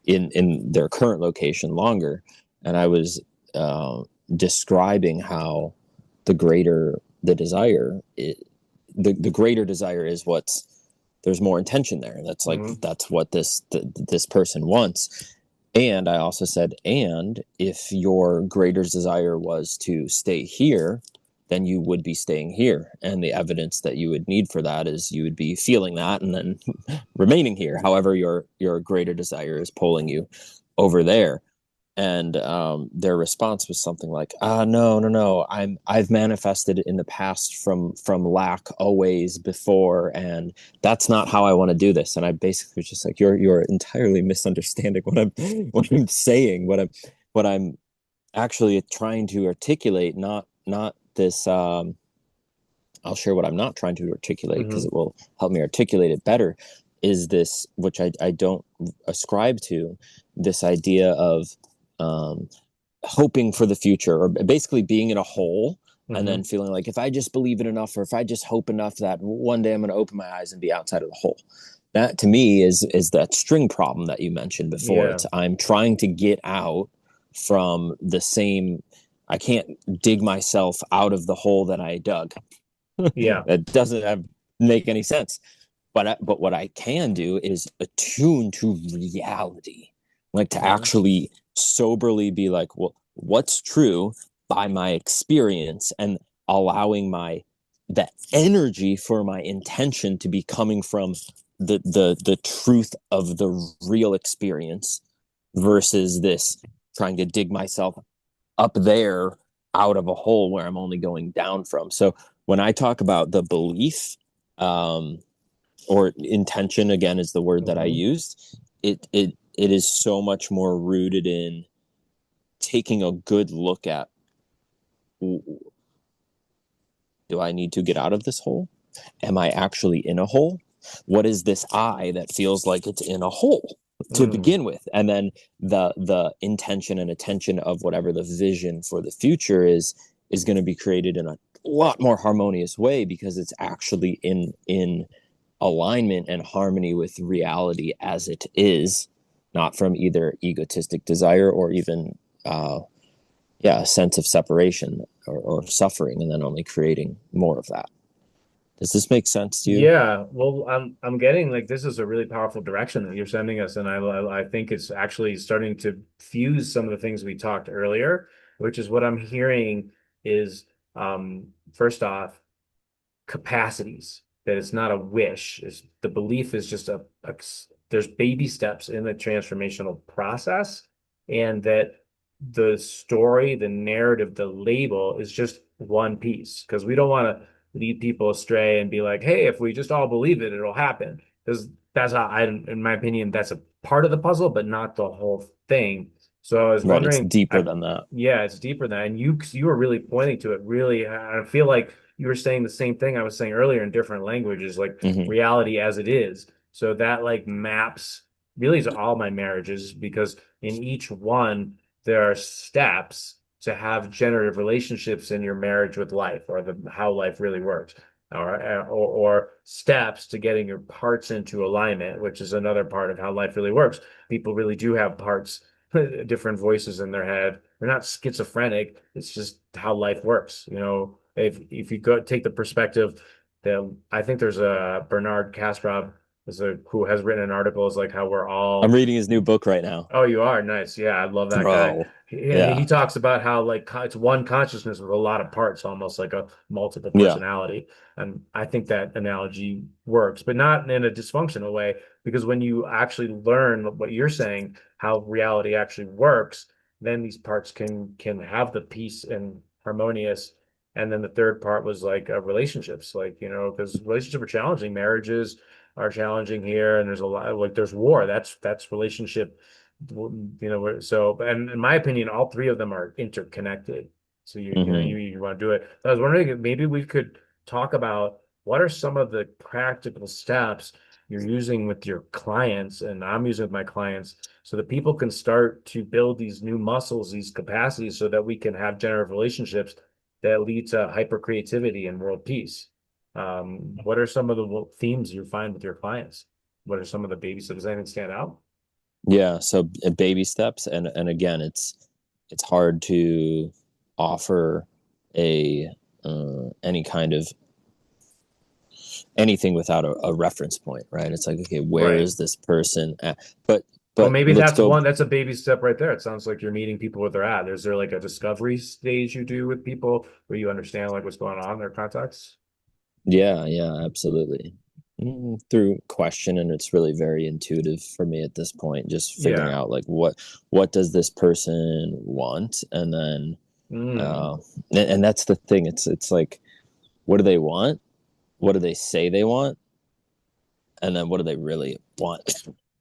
in their current location longer, and I was uh, describing how the greater the desire, the greater desire is what's there's more intention there. That's like Hmm. that's what this person wants. And I also said, and if your greater desire was to stay here, then you would be staying here. And the evidence that you would need for that is you would be feeling that and then remaining here. However, your greater desire is pulling you over there. And their response was something like, no, no, no, I've manifested in the past from lack always before, and that's not how I want to do this. And I basically was just like, you're entirely misunderstanding what I'm saying, what I'm actually trying to articulate, not this. I'll share what I'm not trying to articulate because Hmm. it will help me articulate it better. Is this, which I don't ascribe to, this idea of um, hoping for the future, or basically being in a hole and then Hmm. feeling like if I just believe it enough, or if I just hope enough that one day I'm going to open my eyes and be outside of the hole. That to me is that string problem that you mentioned before. Yeah. It's I'm trying to get out from the same. I can't dig myself out of the hole that I dug. Yeah. That doesn't make any sense. But what I can do is attune to reality, like to Hmm. actually soberly be like, well, what's true by my experience, and allowing my the energy for my intention to be coming from the truth of the real experience versus this trying to dig myself up there out of a hole where I'm only going down from. So when I talk about the belief, or intention again is the word that I Hmm. used, it is so much more rooted in taking a good look at, do I need to get out of this hole? am I actually in a hole? What is this I that feels like it's in a hole to Mm. begin with? And then the intention and attention of whatever the vision for the future is going to be created in a lot more harmonious way because it's actually in alignment and harmony with reality as it is, not from either egotistic desire or even a sense of separation or suffering, and then only creating more of that. Does this make sense to you? Yeah, well, I'm getting like this is a really powerful direction that you're sending us, and I think it's actually starting to fuse some of the things we talked earlier, which is what I'm hearing is first off capacities, that it's not a wish. It's, the belief is just there's baby steps in the transformational process, and that the story, the narrative, the label is just one piece because we don't want to lead people astray and be like, hey, if we just all believe it, it'll happen. Because that's how in my opinion, that's a part of the puzzle, but not the whole thing. So I was Right. It's wondering, deeper than that. yeah, it's deeper than that. And you were really pointing to it. Really, I feel like you were saying the same thing I was saying earlier in different languages, like Mm-hmm. reality as it is. So that like maps really to all my marriages because in each one there are steps to have generative relationships in your marriage with life or the how life really works. Or steps to getting your parts into alignment, which is another part of how life really works. People really do have parts, different voices in their head. They're not schizophrenic. It's just how life works. You know, if you go take the perspective that I think there's a Bernard Kastrov is a who has written an article is like how we're I'm all. reading his new book right now. Oh, you are nice. Yeah, I love that guy. Bro. He Yeah. talks about how like it's one consciousness with a lot of parts, almost like a multiple Yeah. personality. And I think that analogy works, but not in a dysfunctional way, because when you actually learn what you're saying, how reality actually works, then these parts can have the peace and harmonious. And then the third part was like relationships, like you know, because relationships are challenging, marriages are challenging here, and there's a lot like there's war. That's relationship, you know. So, and in my opinion, all three of them are interconnected. So Mm-hmm. you want to do it. I was wondering if maybe we could talk about what are some of the practical steps you're using with your clients, and I'm using with my clients, so that people can start to build these new muscles, these capacities, so that we can have generative relationships that lead to hyper creativity and world peace. What are some of the themes you find with your clients? What are some of the baby steps? Does anything stand out? Yeah. So baby steps, and again, it's hard to offer a any kind of anything without a reference point, right? It's like, okay, where Right. is this person at? But Well, but maybe let's that's go. one. That's a baby step right there. It sounds like you're meeting people where they're at. Is there like a discovery stage you do with people where you understand like what's going on in their context? Yeah, yeah, absolutely. Through question, and it's really very intuitive for me at this point, just figuring Yeah. out like what does this person want, and then Mm. uh, and that's the thing. It's like, what do they want? What do they say they want? And then what do they really want?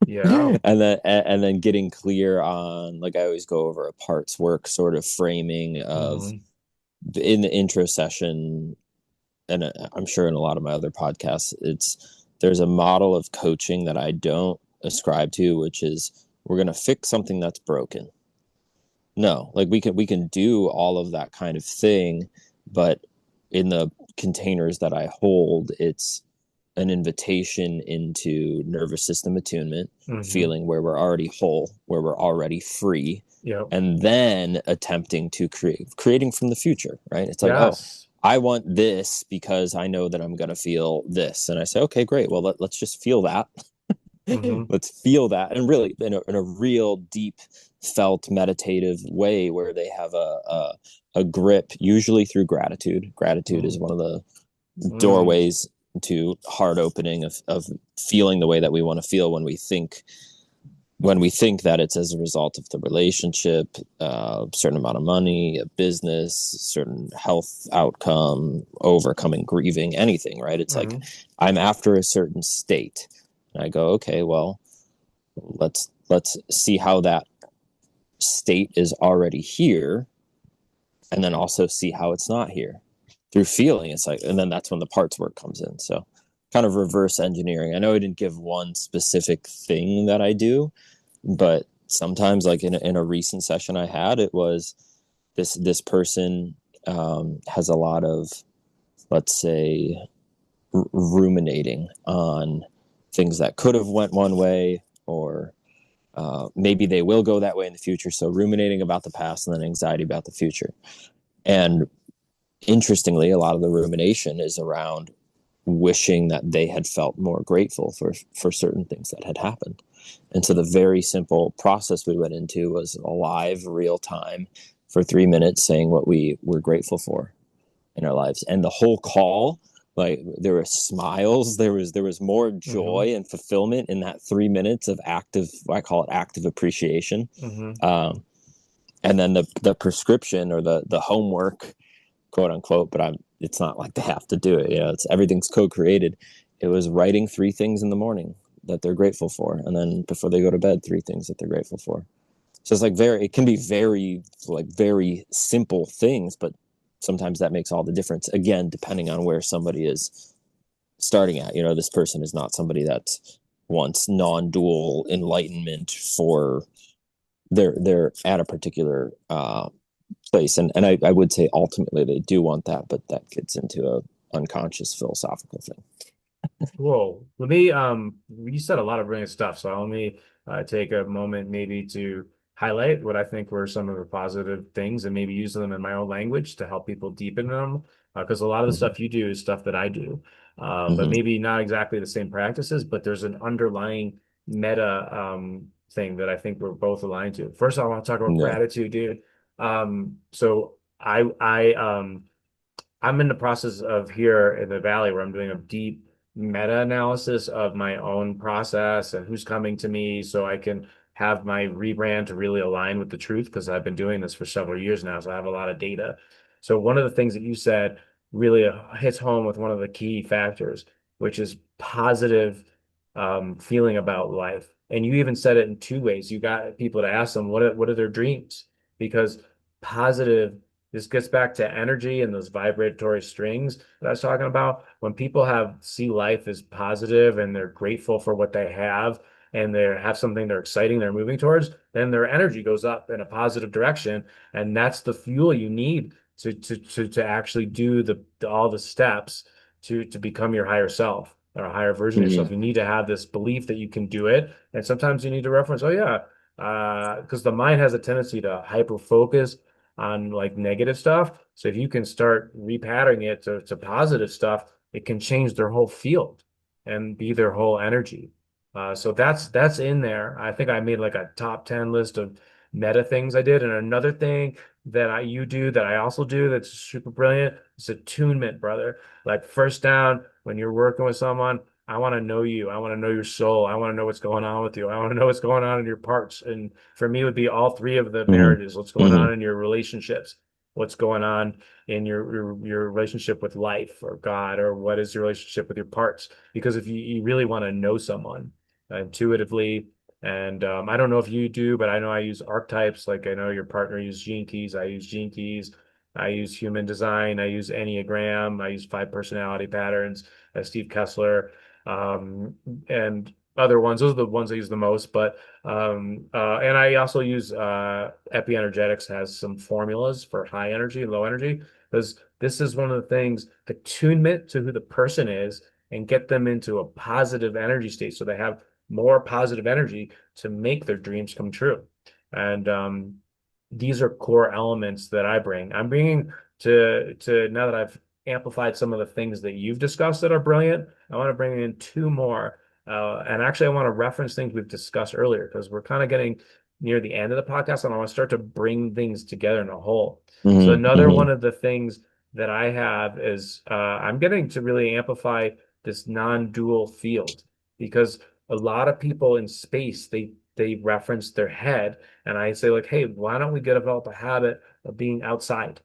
Yeah. And then getting clear on, like, I always go over a parts work sort of framing of Hmm. in the intro session, and I'm sure in a lot of my other podcasts, there's a model of coaching that I don't ascribe to, which is we're going to fix something that's broken. No, like we can do all of that kind of thing, but in the containers that I hold, it's an invitation into nervous system attunement, Hmm. feeling where we're already whole, where we're already free, Yep. and then attempting to creating from the future, right? It's like, oh, Yes. I want this because I know that I'm going to feel this. And I say, okay, great. Well, let's just feel that. Hmm. Let's feel that. And really, in a real deep, felt meditative way where they have a grip, usually through gratitude. Gratitude is Hmm. one of the Mm. doorways to heart opening of feeling the way that we want to feel when we think that it's as a result of the relationship, a certain amount of money, a business, certain health outcome, overcoming grieving, anything, right? It's like Hmm. I'm after a certain state. And I go, okay, well, let's see how that state is already here, and then also see how it's not here. through feeling. It's like, and then that's when the parts work comes in. So kind of reverse engineering. I know I didn't give one specific thing that I do, but sometimes, like in a recent session I had, it was this person has a lot of, let's say, ruminating on things that could have went one way, or maybe they will go that way in the future. So ruminating about the past and then anxiety about the future. And interestingly, a lot of the rumination is around wishing that they had felt more grateful for certain things that had happened. And so the very simple process we went into was a live, real time for 3 minutes saying what we were grateful for in our lives. And the whole call, like there were smiles, there was more Hmm. joy and fulfillment in that 3 minutes of active, I call it active appreciation. Hmm. And then the prescription or the homework, quote unquote, but it's not like they have to do it. It's everything's co-created. It was writing 3 things in the morning that they're grateful for, and then before they go to bed, 3 things that they're grateful for. So it's like it can be very simple things, but sometimes that makes all the difference. Again, depending on where somebody is starting at. This person is not somebody that wants non-dual enlightenment for they're at a particular place, and I would say ultimately they do want that, but that gets into a unconscious philosophical thing. Whoa. You said a lot of brilliant stuff. So let me take a moment maybe to highlight what I think were some of the positive things and maybe use them in my own language to help people deepen them. Because a lot of the Mm-hmm. stuff you do is stuff that I do, but Mm-hmm. maybe not exactly the same practices, but there's an underlying meta thing that I think we're both aligned to. First, I want to talk about Yeah. gratitude, dude. So I'm in the process of here in the Valley where I'm doing a deep meta-analysis of my own process and who's coming to me so I can have my rebrand to really align with the truth because I've been doing this for several years now. So I have a lot of data. So one of the things that you said really hits home with one of the key factors, which is positive feeling about life. And you even said it in two ways. You got people to ask them what are their dreams? Because positive this gets back to energy and those vibratory strings that I was talking about. When people see life as positive and they're grateful for what they have and they have something they're exciting they're moving towards, then their energy goes up in a positive direction. And that's the fuel you need to actually do all the steps to become your higher self or a higher version of yourself. Mm-hmm. You need to have this belief that you can do it. And sometimes you need to reference, oh yeah, because the mind has a tendency to hyper focus on like negative stuff. So if you can start repatterning it to positive stuff, it can change their whole field and be their whole energy. So that's in there. I think I made like a top 10 list of meta things I did. And another thing that you do that I also do that's super brilliant is attunement, brother. Like first down, when you're working with someone, I want to know you. I want to know your soul. I want to know what's going on with you. I want to know what's going on in your parts. And for me, it would be all three of the Mm-hmm. marriages. What's going Mm-hmm. on in your relationships? What's going on in your relationship with life or God, or what is your relationship with your parts? Because if you really want to know someone intuitively, and I don't know if you do, but I know I use archetypes. Like I know your partner uses gene keys. I use gene keys. I use human design. I use Enneagram. I use five personality patterns. Steve Kessler um, and other ones. Those are the ones I use the most. But and I also use Epienergetics has some formulas for high energy, low energy, because this is one of the things, attunement to who the person is and get them into a positive energy state so they have more positive energy to make their dreams come true. And these are core elements that I bring. I'm bringing to now that I've amplified some of the things that you've discussed that are brilliant. I want to bring in two more. And actually, I want to reference things we've discussed earlier because we're kind of getting near the end of the podcast, and I want to start to bring things together in a whole. So Mm-hmm. another Mm-hmm. one of the things that I have is I'm getting to really amplify this non-dual field because a lot of people in space they reference their head, and I say like, hey, why don't we develop a habit of being outside,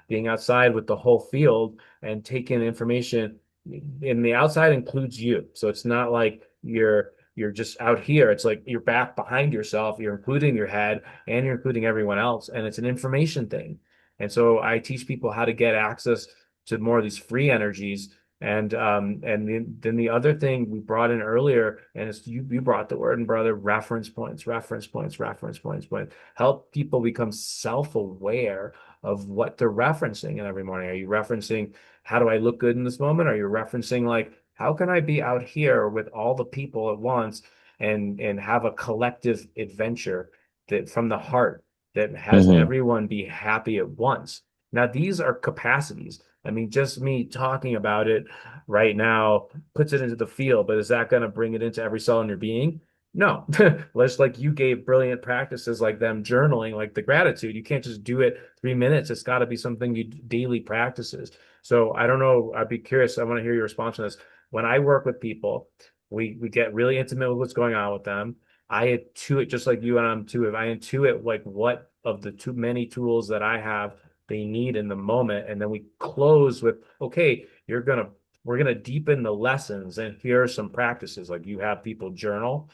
being outside with the whole field and taking information. And the outside includes you, so it's not like you're just out here. It's like you're back behind yourself. You're including your head and you're including everyone else, and it's an information thing. And so I teach people how to get access to more of these free energies. And then the other thing we brought in earlier, and it's you brought the word in, brother, reference points, reference points, reference points, but help people become self-aware of what they're referencing in every morning. Are you referencing, how do I look good in this moment? Are you referencing like, how can I be out here with all the people at once and have a collective adventure that from the heart that has Hmm. everyone be happy at once? Now, these are capacities. I mean, just me talking about it right now puts it into the field, but is that going to bring it into every cell in your being? No. Less like you gave brilliant practices like them journaling, like the gratitude. You can't just do it 3 minutes. It's got to be something you daily practices. So I don't know. I'd be curious. I want to hear your response on this. When I work with people, we get really intimate with what's going on with them. I intuit just like you and I'm intuitive. I intuit like what of the too many tools that I have they need in the moment. And then we close with, okay, we're gonna deepen the lessons, and here are some practices. Like you have people journal.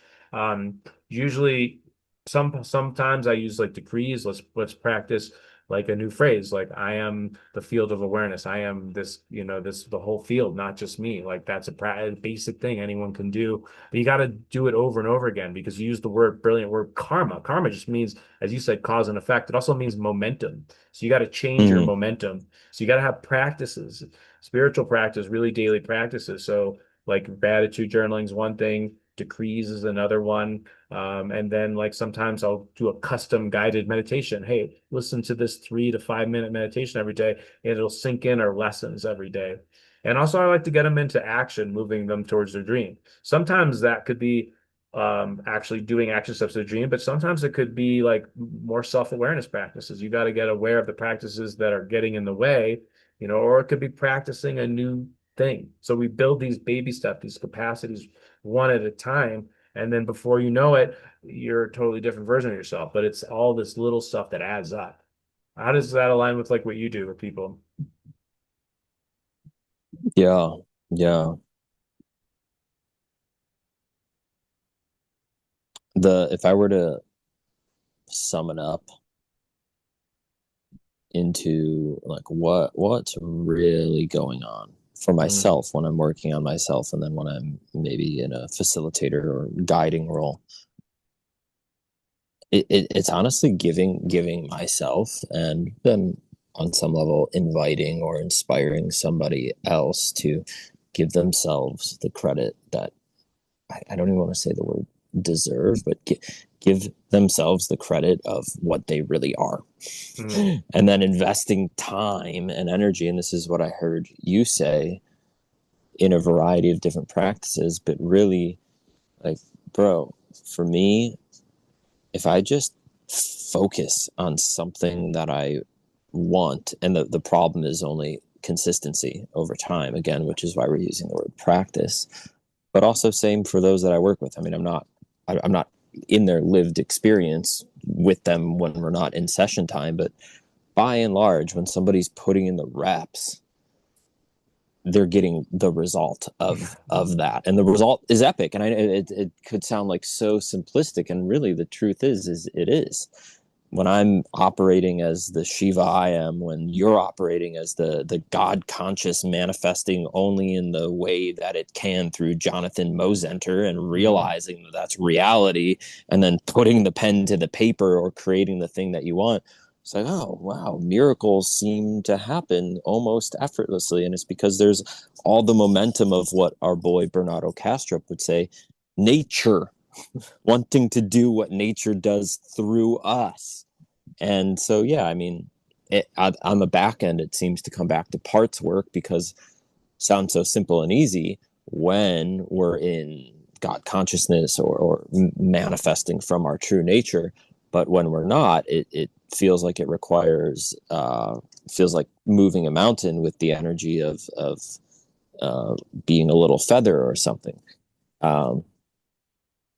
Usually sometimes I use like decrees. Let's practice like a new phrase, like I am the field of awareness. I am this, this the whole field, not just me. Like that's a basic thing anyone can do, but you got to do it over and over again because you use the brilliant word karma. Karma just means, as you said, cause and effect. It also means momentum. So you got to change your Hmm. momentum. So you got to have practices, spiritual practice, really daily practices. So like gratitude journaling is one thing, decrees is another one. And then like sometimes I'll do a custom guided meditation. Hey, listen to this 3 to 5 minute meditation every day, and it'll sink in our lessons every day. And also I like to get them into action, moving them towards their dream. Sometimes that could be actually doing action steps to the dream, but sometimes it could be like more self-awareness practices. You got to get aware of the practices that are getting in the way, or it could be practicing a new thing. So we build these baby steps, these capacities one at a time. And then before you know it, you're a totally different version of yourself. But it's all this little stuff that adds up. How does that align with like what you do with people? Yeah. Yeah. If I were to sum it up into like what's really going on for Mm, myself when I'm working on myself, and then when I'm maybe in a facilitator or guiding role, it's honestly giving myself and then on some level inviting or inspiring somebody else to give themselves the credit that I don't even want to say the word deserve, but give themselves the credit of what they really are. mm, And then investing time and energy. And this is what I heard you say in a variety of different practices, but really, like, bro, for me, if I just focus on something that I want, and the problem is only consistency over time, again, which is why we're using the word practice, but also same for those that I work with. I mean, I'm not in their lived experience with them when we're not in session time, but by and large, when somebody's putting in the reps, they're getting the result of that, and the result is epic. And it could sound like so simplistic, and really the truth is it is. When I'm operating as the Shiva I am, when you're operating as the God conscious manifesting only in the way that it can through Jonathan Mozenter and mm. realizing that that's reality, and then putting the pen to the paper or creating the thing that you want, it's like, oh, wow, miracles seem to happen almost effortlessly. And it's because there's all the momentum of what our boy Bernardo Kastrup would say, nature wanting to do what nature does through us. And so, yeah, I mean, on the back end, it seems to come back to parts work because it sounds so simple and easy when we're in God consciousness or manifesting from our true nature. But when we're not, it feels like it requires, feels like moving a mountain with the energy of uh, being a little feather or something. Um,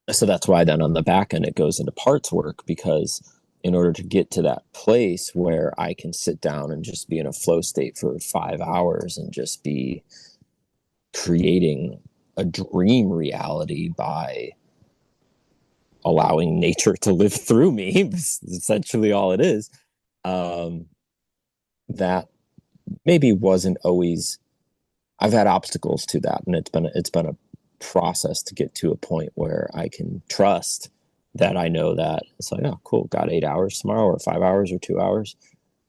so that's why then on the back end it goes into parts work, because in order to get to that place where I can sit down and just be in a flow state for 5 hours and just be creating a dream reality by allowing nature to live through me, essentially all it is, um, that maybe wasn't always. I've had obstacles to that, and it's been a process to get to a point where I can trust that I know that it's like, oh, cool, got 8 hours tomorrow, or 5 hours, or 2 hours,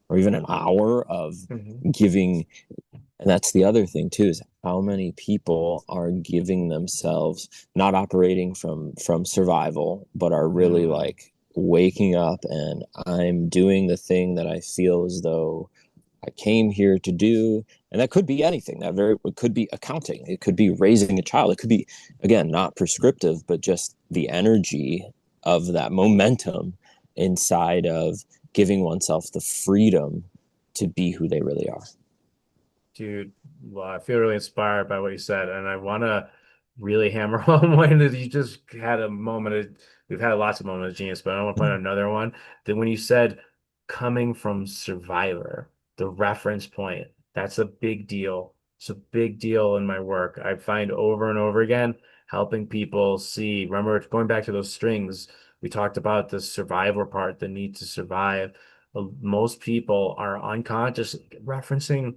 or even an hour of Hmm. giving. And that's the other thing too, is how many people are giving themselves, not operating from survival, but are really Mm. like waking up and I'm doing the thing that I feel as though I came here to do. And that could be anything. It could be accounting. It could be raising a child. It could be, again, not prescriptive, but just the energy of that momentum inside of giving oneself the freedom to be who they really are. Dude, well, I feel really inspired by what you said, and I want to really hammer home one that you just had a moment of, we've had lots of moments of genius, but I want to point out another one that when you said coming from Survivor, the reference point, that's a big deal. It's a big deal in my work. I find over and over again helping people see, remember going back to those strings, we talked about the survivor part, the need to survive. Most people are unconscious referencing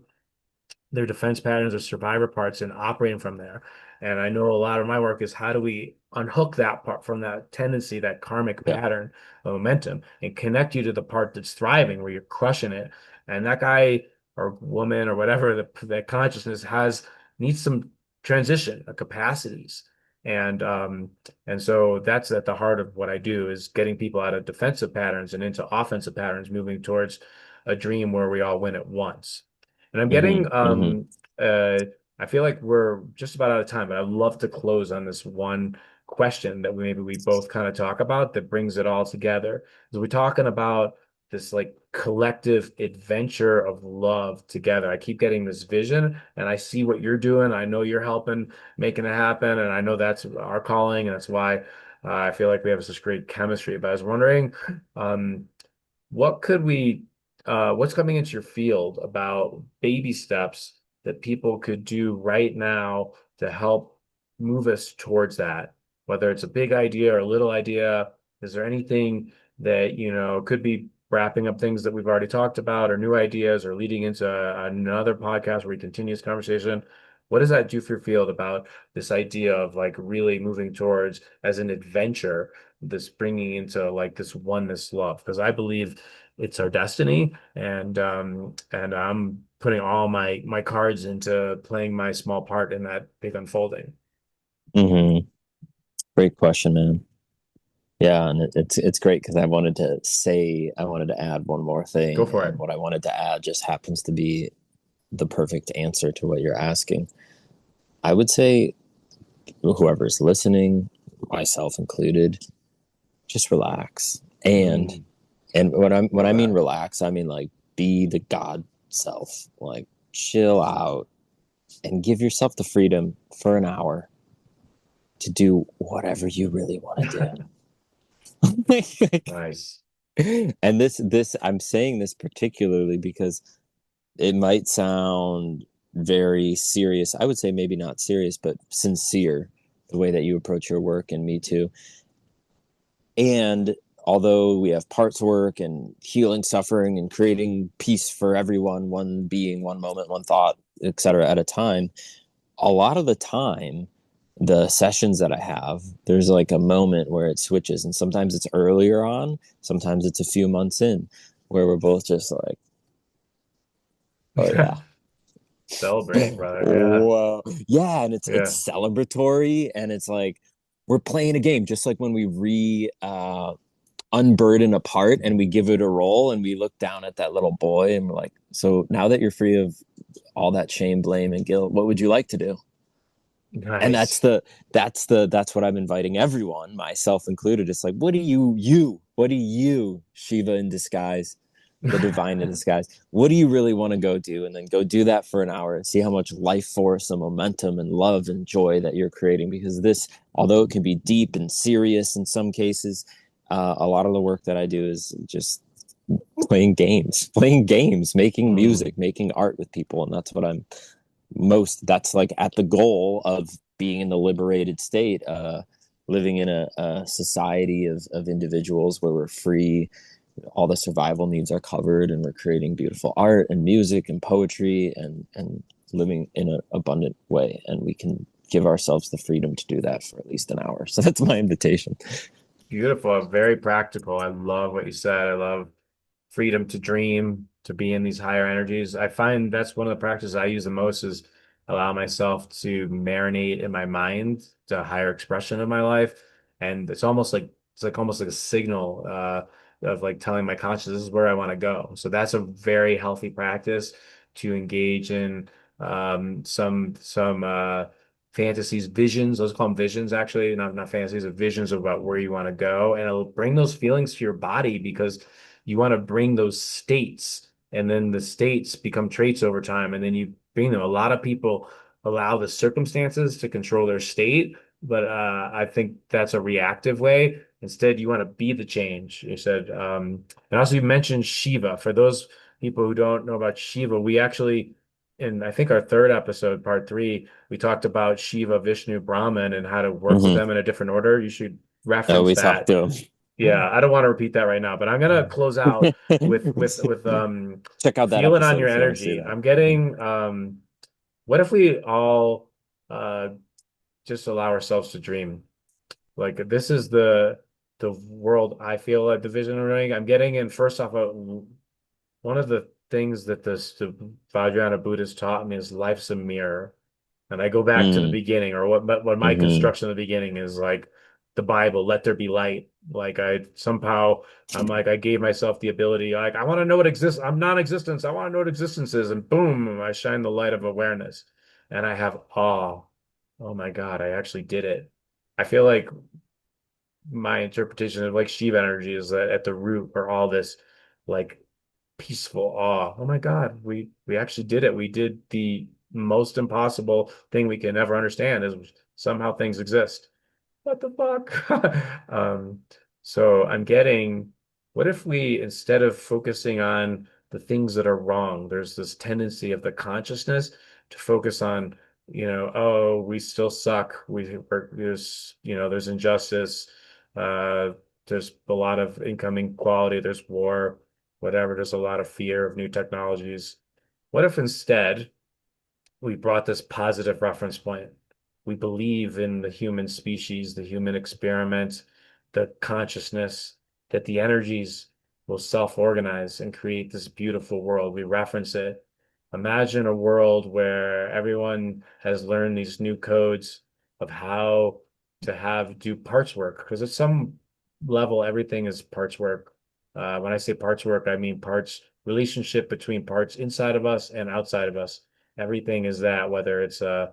their defense patterns or survivor parts and operating from there. And I know a lot of my work is how do we unhook that part from that tendency, that karmic Yeah. pattern of momentum, and connect you to the part that's thriving, where you're crushing it. And that guy or woman or whatever that consciousness has needs some transition capacities. And um, and so that's at the heart of what I do is getting people out of defensive patterns and into offensive patterns, moving towards a dream where we all win at once. And I'm Mm-hmm. getting Mm-hmm. I feel like we're just about out of time, but I'd love to close on this one question that maybe we both kind of talk about that brings it all together. So we're talking about this like collective adventure of love together. I keep getting this vision and I see what you're doing. I know you're helping making it happen, and I know that's our calling, and that's why I feel like we have such great chemistry. But I was wondering, um, what could we, what's coming into your field about baby steps that people could do right now to help move us towards that? Whether it's a big idea or a little idea, is there anything that, could be wrapping up things that we've already talked about or new ideas or leading into another podcast where we continue this conversation? What does that do for your field about this idea of like really moving towards as an adventure, this bringing into like this oneness love? Because I believe it's our destiny, and I'm putting all my cards into playing my small part in that big unfolding. Mm-hmm. Great question, man. Yeah, and it's great because I wanted to add one more Go thing, for and it. what I wanted to add just happens to be the perfect answer to what you're asking. I would say whoever's listening, myself included, just relax. Mm, And when love I mean that. relax, I mean like be the God self. Like chill out and give yourself the freedom for an hour to do whatever you really want to do. Nice. And this I'm saying this particularly because it might sound very serious. I would say maybe not serious, but sincere, the way that you approach your work, and me too. And although we have parts work and healing suffering and creating peace for everyone, one being, one moment, one thought, etc., at a time, a lot of the time, the sessions that I have, there's like a moment where it switches. And sometimes it's earlier on, sometimes it's a few months in, where we're both just like, oh yeah. Celebrate, brother. Yeah. Whoa. Yeah, and Yeah. it's celebratory, and it's like we're playing a game, just like when we re unburden a part and we give it a role and we look down at that little boy and we're like, so now that you're free of all that shame, blame, and guilt, what would you like to do? And Nice. that's what I'm inviting everyone, myself included. It's like, what do you, Shiva in disguise, the divine in disguise, what do you really want to go do? And then go do that for an hour and see how much life force and momentum and love and joy that you're creating. Because this, although it can be deep and serious in some cases, a lot of the work that I do is just playing games, making Mm, music, making art with people. And that's what I'm most, that's like at the goal of being in the liberated state, living in a society of individuals where we're free all the survival needs are covered, and we're creating beautiful art and music and poetry and living in an abundant way, and we can give ourselves the freedom to do that for at least an hour. So that's my invitation. Beautiful, very practical. I love what you said. I love freedom to dream, to be in these higher energies. I find that's one of the practices I use the most is allow myself to marinate in my mind to a higher expression of my life. And it's like almost like a signal of like telling my conscious this is where I want to go. So that's a very healthy practice to engage in some fantasies, visions. Let's call them visions, actually, not fantasies, of visions about where you want to go, and it'll bring those feelings to your body because you want to bring those states, and then the states become traits over time, and then you bring them. A lot of people allow the circumstances to control their state, but I think that's a reactive way. Instead, you want to be the change. You said, and also you mentioned Shiva. For those people who don't know about Shiva, we actually, in I think our third episode, part three, we talked about Shiva, Vishnu, Brahman, and how to work with Mm-hmm. them in a different order. You should Oh, reference we talked that. to Yeah, I don't want to repeat that right now, but I'm gonna close out with check out that feeling on episode your if you want to see energy. that. I'm getting what if we all just allow ourselves to dream? Like this is the world I feel like the vision of running. I'm getting in first off one of the things that the Vajrayana Buddhist taught me is life's a mirror. And I go back to the Mm, beginning, or what my mm-hmm. construction of the beginning is like the Bible, let there be light. Like I somehow I'm like I gave myself the ability, like I want to know what exists. I'm non-existence. I want to know what existence is, and boom, I shine the light of awareness, and I have awe. Oh my God, I actually did it. I feel like my interpretation of like Shiva energy is that at the root are all this like peaceful awe. Oh my God, we actually did it. We did the most impossible thing we can ever understand is somehow things exist. What the fuck? Um, so I'm getting, what if we, instead of focusing on the things that are wrong, there's this tendency of the consciousness to focus on, oh, we still suck. There's injustice. Uh, there's a lot of income inequality. There's war, whatever. There's a lot of fear of new technologies. What if instead we brought this positive reference point? We believe in the human species, the human experiment, the consciousness, that the energies will self-organize and create this beautiful world. We reference it. Imagine a world where everyone has learned these new codes of how to do parts work, because at some level, everything is parts work. When I say parts work, I mean parts relationship between parts inside of us and outside of us. Everything is that, whether it's an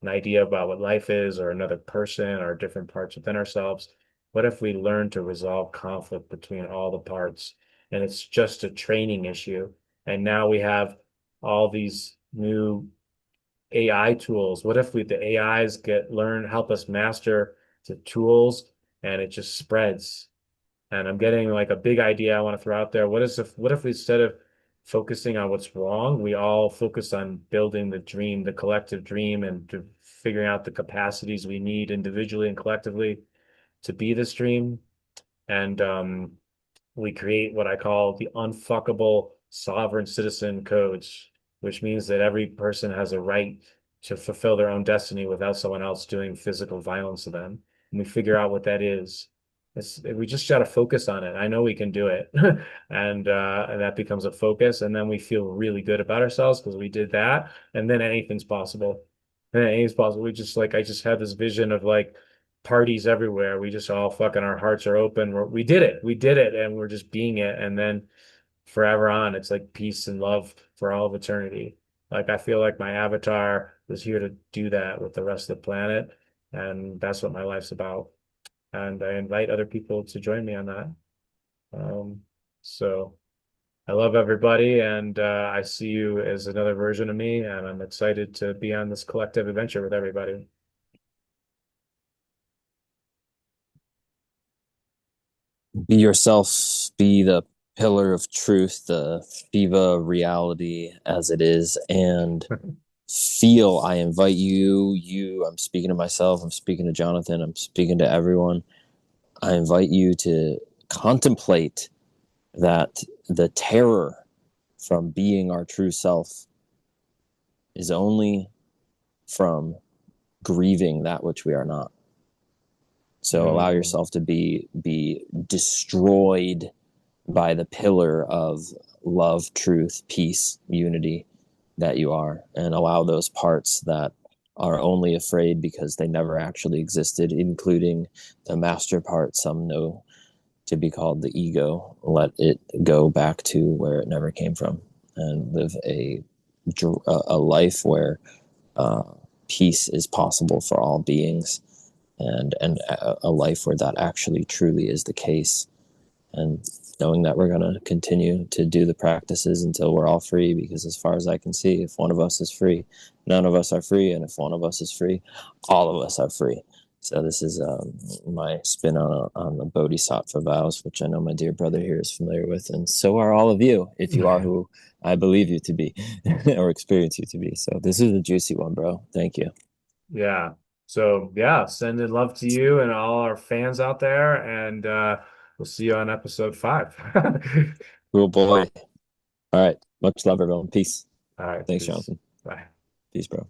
idea about what life is or another person or different parts within ourselves. What if we learn to resolve conflict between all the parts and it's just a training issue? And now we have all these new AI tools. What if the AIs help us master the tools and it just spreads? And I'm getting like a big idea I want to throw out there. What if we, instead of focusing on what's wrong, we all focus on building the dream, the collective dream, and figuring out the capacities we need individually and collectively to be this dream? And we create what I call the unfuckable sovereign citizen codes, which means that every person has a right to fulfill their own destiny without someone else doing physical violence to them. And we figure out what that is. We just got to focus on it. I know we can do it. And that becomes a focus. And then we feel really good about ourselves because we did that. And then anything's possible. And anything's possible. I just had this vision of like parties everywhere. We just all fucking our hearts are open. We did it. We did it, and we're just being it. And then forever on, it's like peace and love for all of eternity. Like I feel like my avatar was here to do that with the rest of the planet, and that's what my life's about. And I invite other people to join me on that. Um, so I love everybody, and I see you as another version of me, and I'm excited to be on this collective adventure with everybody. Be yourself, be the pillar of truth, the Shiva reality as it is, and feel. I invite I'm speaking to myself, I'm speaking to Jonathan, I'm speaking to everyone. I invite you to contemplate that the terror from being our true self is only from grieving that which we are not. So allow Mm. yourself to be destroyed by the pillar of love, truth, peace, unity that you are, and allow those parts that are only afraid because they never actually existed, including the master part some know to be called the ego. Let it go back to where it never came from and live a life where uh, peace is possible for all beings, and a life where that actually truly is the case. And knowing that we're going to continue to do the practices until we're all free, because as far as I can see, if one of us is free, none of us are free, and if one of us is free, all of us are free. So this is my spin on the Bodhisattva vows, which I know my dear brother here is familiar with, and so are all of you, if you are who I believe you to be or experience you to be. So this is a juicy one, bro. Thank you. Yeah. So yeah, sending love to you and all our fans out there, and we'll see you on episode 5. Cool boy. All right. Much love, everyone. Peace. All right, Thanks, peace. Jonathan. Bye. Peace, bro.